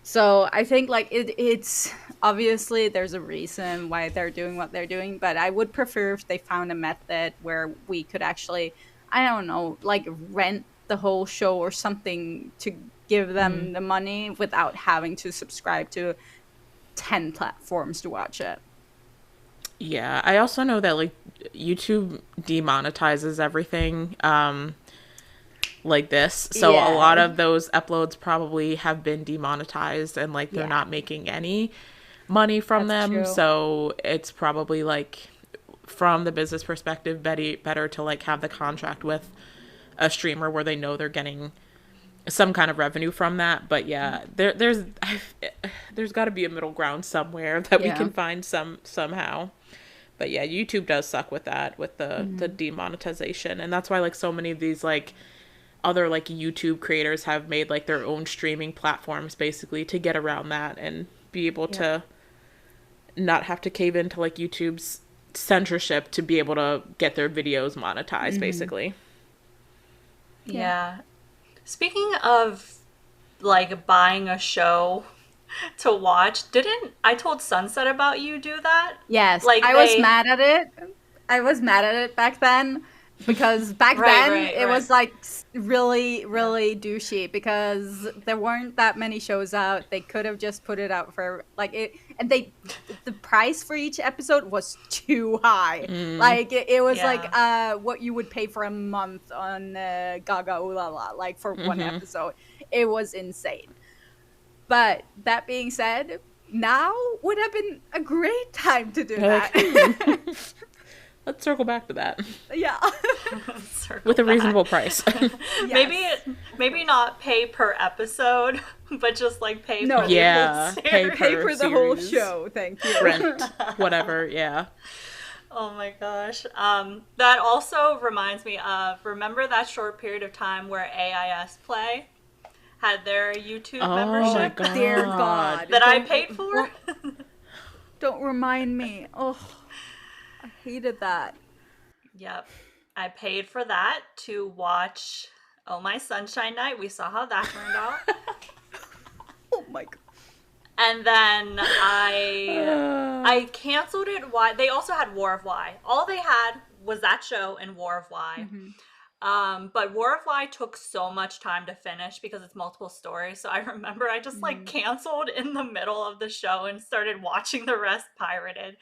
So I think like it's obviously there's a reason why they're doing what they're doing, but I would prefer if they found a method where we could actually, I don't know, like rent the whole show or something to give them the money without having to subscribe to 10 platforms to watch it. Yeah, I also know that like YouTube demonetizes everything like this. So a lot of those uploads probably have been demonetized and like they're not making any money from That's them. true. So it's probably like from the business perspective better to like have the contract with a streamer where they know they're getting some kind of revenue from that. But yeah, there's got to be a middle ground somewhere that we can find somehow. But yeah, YouTube does suck with that, with the demonetization. And that's why like so many of these like other like YouTube creators have made like their own streaming platforms basically to get around that and be able to not have to cave into like YouTube's censorship to be able to get their videos monetized basically. Yeah. Speaking of like buying a show to watch, didn't I told Sunset about you do that? Yes, Like I was mad at it. I was mad at it back then because back then it was like really, really douchey because there weren't that many shows out. They could have just put it out for like it, and the price for each episode was too high. Like it was like what you would pay for a month on Gaga Ooh La La, like for one episode. It was insane. But that being said, now would have been a great time to do that. Let's circle back to that. Yeah. With a reasonable price. Yes. Maybe not pay per episode, but just like pay No. for the Yeah, whole pay series. Pay for the whole series. show, thank you. Rent, whatever, yeah. Oh my gosh. That also reminds me of, remember that short period of time where AIS Play had their YouTube Oh my Oh membership dear god. God! that I paid for? Don't remind me. Oh, I hated that. Yep. I paid for that to watch Oh My Sunshine Night. We saw how that turned out. Oh my God. And then I Uh, I canceled it. Why? They also had War of Y. All they had was that show and War of Y. Mhm. But War of Y took so much time to finish because it's multiple stories. So I remember I just like Mhm. canceled in the middle of the show and started watching the rest pirated,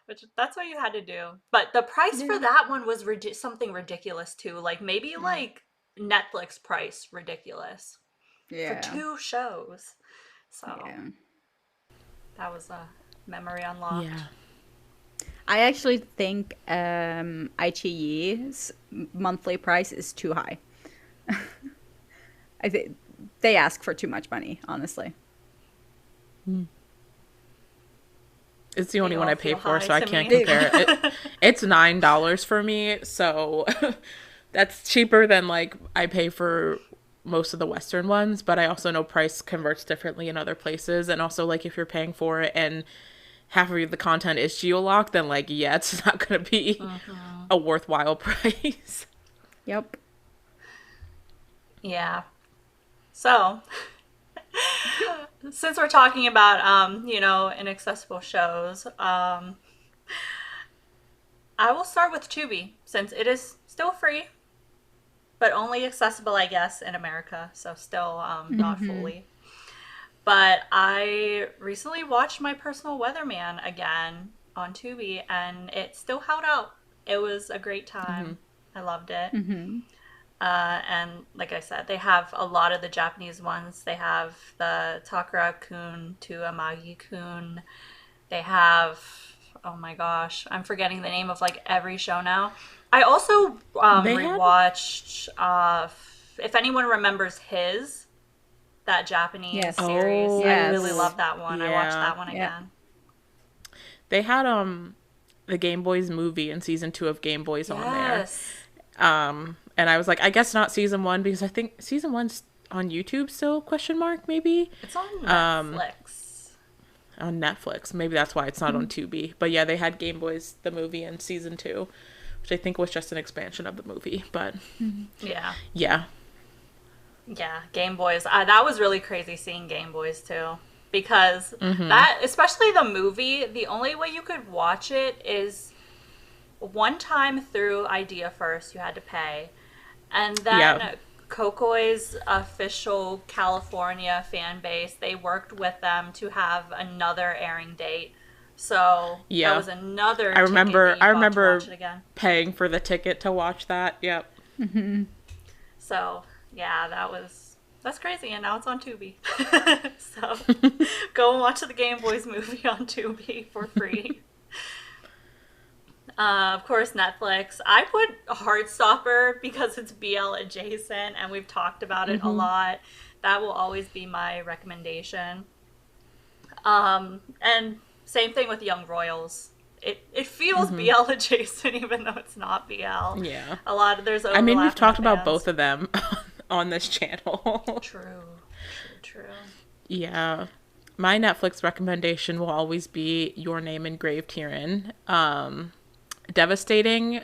which that's what you had to do. But the price for Yeah. that one was something ridiculous too. Like maybe Mm. like Netflix price ridiculous for Yeah. 2 shows. So Yeah. that was a memory unlocked. yeah. I actually think iQIYI's monthly price is too high. I think they ask for too much money, honestly. It's the They only one all I pay feel for, high so I to can't me. compare it. It's $9 for me, so that's cheaper than like I pay for most of the Western ones, but I also know price converts differently in other places. And also like if you're paying for it and half of the content is geolocked, then like yeah, it's not gonna be Mhm. a worthwhile price. Yep. Yeah. So, since we're talking about inaccessible shows, I will start with Tubi since it is still free, but only accessible, I guess, in America. So still not Hmm. fully. But I recently watched My Personal Weatherman again on Tubi, and it still held out. It was a great time. I loved it. Hmm. And like I said, they have a lot of the Japanese ones. They have the Takara kun to Amagi kun. They have, oh my gosh, I'm forgetting the name of like every show now. I also They had rewatched, if anyone remembers his, that Japanese Yes. series. I really Yes. oh love that one. I watched yeah. that one Yeah. again. They had the Game Boys movie and season 2 of Game Boys on there. Yes. And I was like, I guess not season 1 because I think season 1's on YouTube still, question mark maybe. It's on Um Netflix. on Netflix. Maybe that's why it's not on Tubi. But yeah, they had Game Boys the movie in season 2, which I think was just an expansion of the movie, but Yeah. yeah. Yeah, Game Boys. That was really crazy seeing Game Boys too. Because Mm-hmm. that, especially the movie, the only way you could watch it is one time through Idea First, you had to pay. And Yeah. then Kokoi's official California fan base, they worked with them to have another airing date. So that Yeah. was another I ticket remember that I you bought to watch remember it again. paying for the ticket to watch that. Yep. So yeah, that's crazy, and now it's on Tubi. So go and watch the Game Boys movie on Tubi for free. Of course, Netflix. I put Heartstopper because it's BL adjacent, and we've talked about it a lot. That will always be my recommendation. And same thing with Young Royals. It feels BL adjacent, even though it's not BL. Yeah. A lot of there's I mean, we've overlap in the talked about fans. both of them on this channel. True. Yeah. My Netflix recommendation will always be Your Name Engraved Herein. Devastating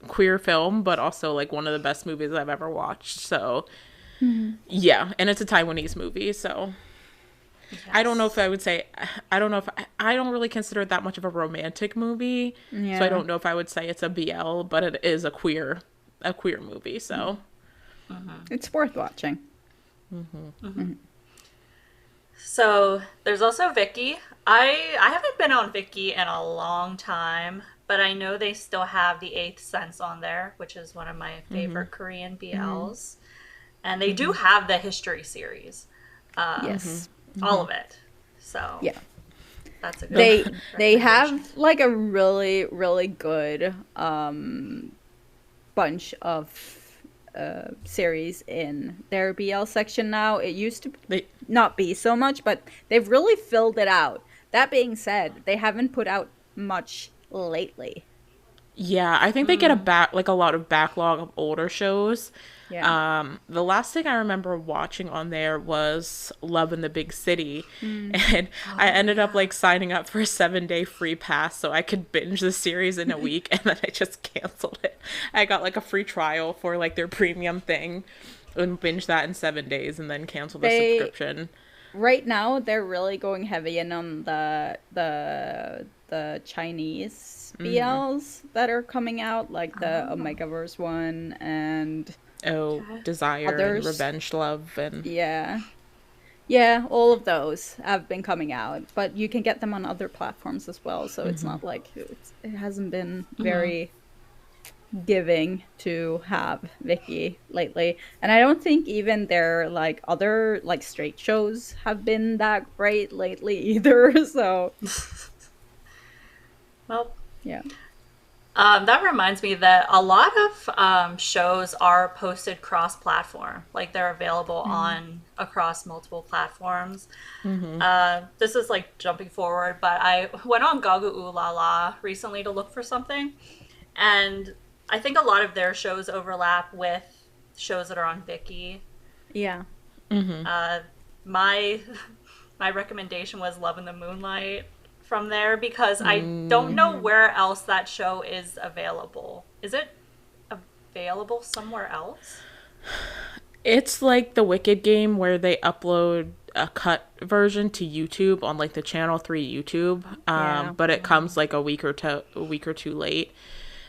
queer film, but also like one of the best movies I've ever watched. So, yeah, and it's a Taiwanese movie, so I don't know if I would say I don't know if I don't really consider it that much of a romantic movie. So I Yeah. don't know if I would say it's a BL, but it is a queer movie, so It's worth watching. So there's also Viki. I haven't been on Viki in a long time, but I know they still have the Eighth Sense on there, which is one of my favorite Korean BLs. And they do have the history series, Yes. all of it. So Yeah. that's a good They recommendation. have like a really really good bunch of series in their BL section now. It used to they not be so much, but they've really filled it out. That being said, they haven't put out much lately. Yeah, I think they get a like a lot of backlog of older shows. Yeah. The last thing I remember watching on there was Love in the Big City, Mm. and I Oh, ended up yeah. like signing up for a 7 day free pass so I could binge the series in a week, and then I just canceled it. I got like a free trial for like their premium thing, and binge that in 7 days, and then cancel the They subscription. right now they're really going heavy in on the Chinese BLs that are coming out, like the Oh, Omegaverse one and Oh, okay. Desire and others. Revenge Love and Yeah. Yeah, all of those have been coming out, but you can get them on other platforms as well, so it's not like it hasn't been very giving to have Vicky lately. And I don't think even their like other like straight shows have been that great lately either. So Well, yeah. that reminds me that a lot of shows are posted cross-platform, like they're available Mm. on across multiple platforms. This is like jumping forward, but I went on Gaga Ooh La La recently to look for something, and I think a lot of their shows overlap with shows that are on Viki. Yeah. Uh, my my recommendation was Love in the Moonlight from there because I don't know Hmm. where else that show is available. Is it available somewhere else? it's like the Wicked game where they upload a cut version to YouTube on like the Channel 3 YouTube, Yeah. but it comes like a week or two late.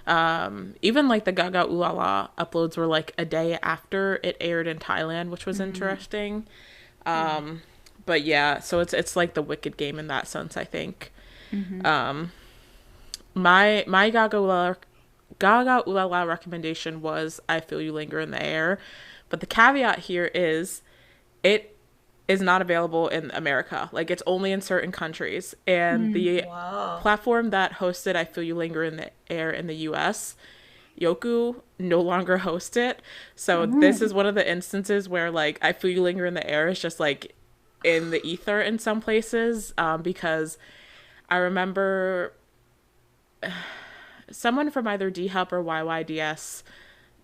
Even like the Gaga Ooh La La uploads were like a day after it aired in Thailand, which was Hmm. interesting. But yeah, so it's like the Wicked game in that sense, I think. Hmm. My Gaga Ooh La La recommendation was I Feel You Linger in the Air, but the caveat here is it is not available in America. Like it's only in certain countries. And Mm. the Whoa. platform that hosted I Feel You Linger in the Air in the US, Yoku, no longer host it. So this Oh. is one of the instances where like I Feel You Linger in the Air is just like in the ether in some places, because I remember someone from either D Hub or YYDS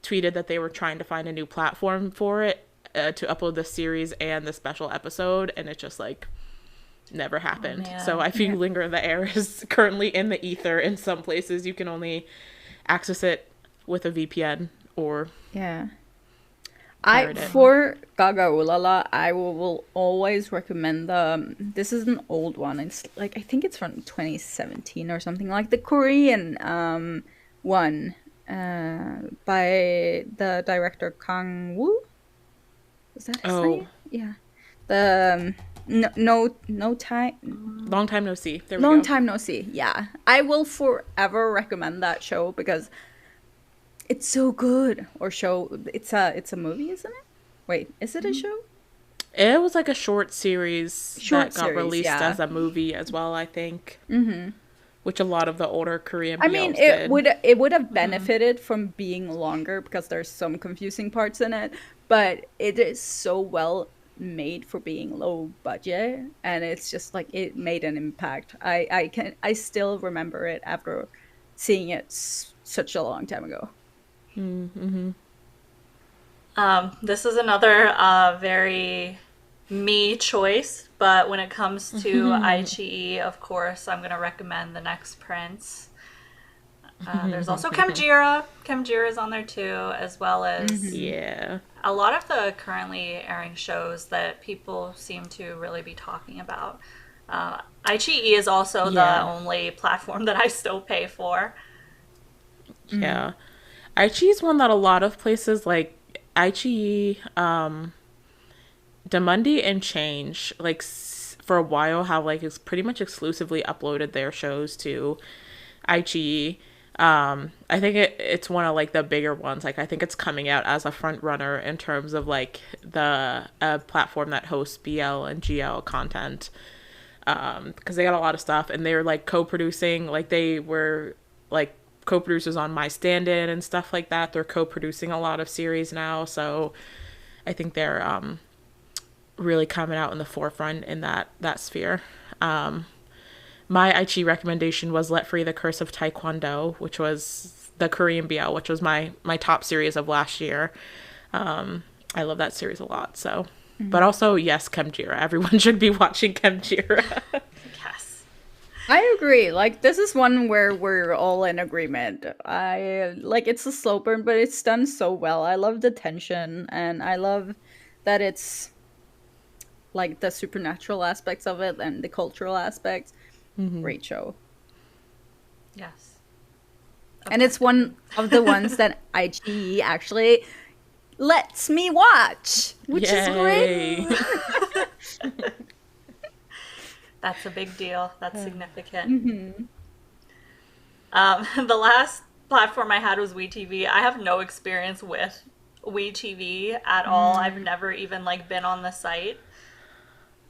tweeted that they were trying to find a new platform for it, to upload the series and the special episode, and it just like never Oh happened. So man. I Yeah. Feel Linger in the Air is currently in the ether in some places. You can only access it with a VPN or Yeah. I pirate it. for Gaga Ulala, will always recommend the. This is an old one. It's like I think it's from 2017 or something. Like the Korean one by the director Kang Woo. Is that his Oh, name? Yeah. The no time. long time no see. There we Long go. time no see. Yeah, I will forever recommend that show because it's so good. Or show. It's a movie, isn't it? Wait, is it a show? It was like a short series Short that got series, released yeah. as a movie as well, I think, Hmm. which a lot of the older Korean I mean, BLs did. it would have benefited from being longer because there's some confusing parts in it, but it is so well made for being low budget, and it's just like it made an impact. I still remember it after seeing it such a long time ago. This is another very me choice, but when it comes to iQIYI, of course, I'm going to recommend The Next Prince. There's also Chemjira. Chemjira is on there too, as well as Hmm. Yeah. a lot of the currently airing shows that people seem to really be talking about. iQIYI is also the Yeah. only platform that I still pay for. Mm. Yeah. Aichi is one that a lot of places like Aichi, Damundi and Change, like for a while have like it's pretty much exclusively uploaded their shows to Aichi. I think it's one of like the bigger ones. Like I think it's coming out as a front runner in terms of like the platform that hosts BL and GL content. Because they got a lot of stuff and they're like co-producing. Like they were like co-producers on My Stand-In and stuff like that. They're co-producing a lot of series now, so I think they're really coming out in the forefront in that sphere. my Aichi recommendation was Let Free the Curse of Taekwondo, which was the Korean BL, which was my top series of last year. I love that series a lot. So, but also yes, Chemjira. Everyone should be watching Chemjira. Yes. I agree. Like, this is one where we're all in agreement. I like, it's a slow burn, but it's done so well. I love the tension, and I love that it's like the supernatural aspects of it and the cultural aspects. Great show. Yes. And it's one of the ones that IGE actually lets me watch, which is great. That's a big deal. That's significant. The last platform I had was WeTV. I have no experience with WeTV at all. I've never even like been on the site.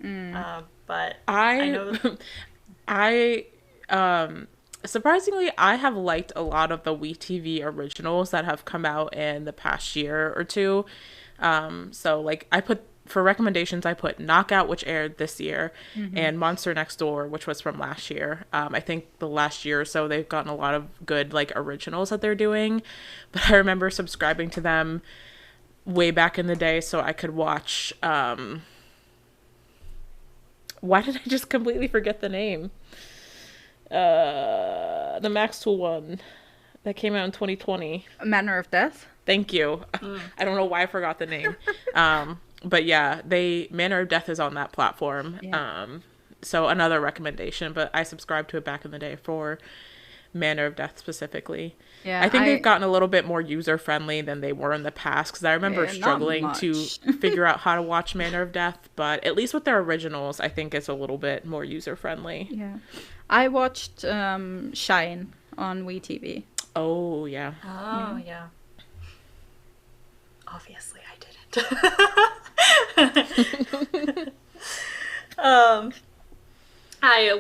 But I know. I surprisingly, I have liked a lot of the WeTV originals that have come out in the past year or two. So like I put for recommendations, I put Knockout, which aired this year, and Monster Next Door, which was from last year. I think the last year or so they've gotten a lot of good like originals that they're doing, but I remember subscribing to them way back in the day so I could watch. Why did I just completely forget the name? The Max Tool one that came out in 2020. Manner of Death. Thank you. I don't know why I forgot the name. But yeah, Manner of Death is on that platform. Yeah. So another recommendation, but I subscribed to it back in the day for Manner of Death specifically. Yeah, I think they've gotten a little bit more user friendly than they were in the past, because I remember struggling to figure out how to watch Manner of Death, but at least with their originals, I think it's a little bit more user friendly. Yeah, I watched Shine on WeTV. Oh yeah. Oh yeah. Obviously, I didn't.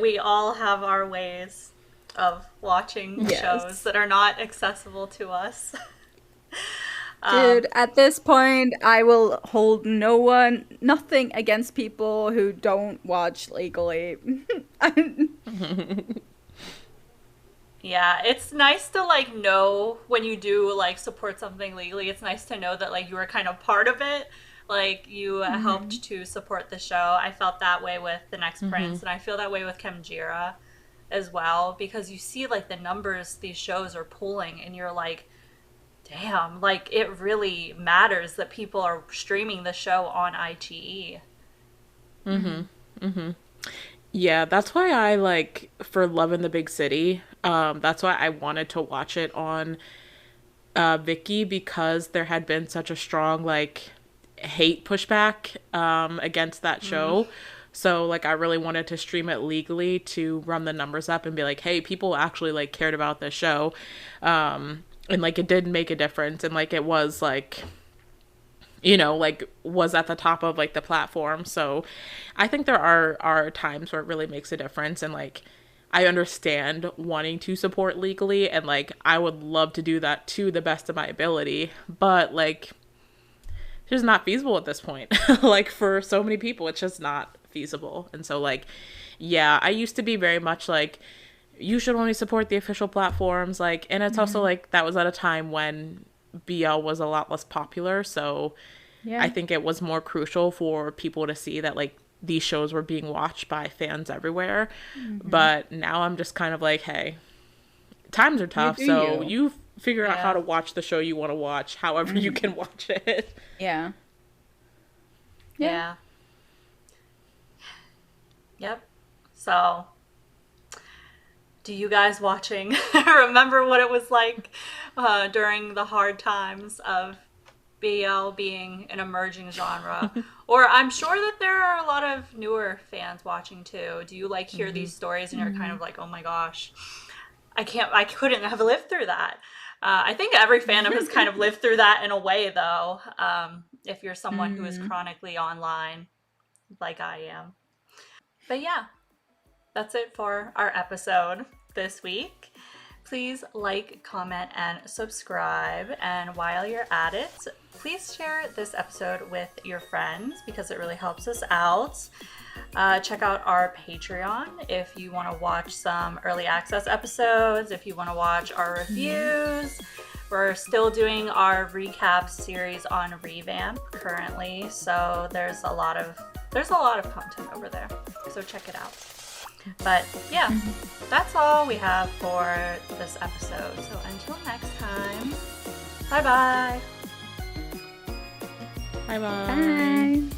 We all have our ways of watching shows that are not accessible to us. Dude, at this point, I will hold nothing against people who don't watch legally. Yeah, it's nice to like know when you do like support something legally. It's nice to know that like you were kind of part of it. Like you helped to support the show. I felt that way with The Next Prince, and I feel that way with Chemjira as well, because you see like the numbers these shows are pulling, and you're like, damn, like it really matters that people are streaming the show on ITE. Yeah, that's why I like for Love in the Big City. That's why I wanted to watch it on Viki, because there had been such a strong like hate pushback against that show. So like I really wanted to stream it legally to run the numbers up and be like, hey, people actually like cared about this show. And like it did make a difference, and like it was like, you know, like was at the top of like the platform. So I think there are times where it really makes a difference, and like I understand wanting to support legally, and like I would love to do that to the best of my ability, but like it's just not feasible at this point. Like for so many people it's just not feasible. And so like yeah, I used to be very much like you should only support the official platforms, like, and it's also like that was at a time when BL was a lot less popular, so I think it was more crucial for people to see that like these shows were being watched by fans everywhere. But now I'm just kind of like, hey, times are tough, so you figure out how to watch the show you want to watch however you can watch it. Yeah. Yep. So do you guys watching remember what it was like during the hard times of BL being an emerging genre? Or I'm sure that there are a lot of newer fans watching too. Do you like hear these stories and you're kind of like, oh my gosh, I couldn't have lived through that. I think every fandom has kind of lived through that in a way though, if you're someone who is chronically online like I am. But yeah, that's it for our episode this week. Please like, comment, and subscribe. And while you're at it, please share this episode with your friends because it really helps us out. Check out our Patreon if you want to watch some early access episodes, if you want to watch our reviews. We're still doing our recap series on Revamp currently, so there's a lot of content over there. So check it out. But yeah, that's all we have for this episode. So until next time, bye-bye. Bye-bye. Bye.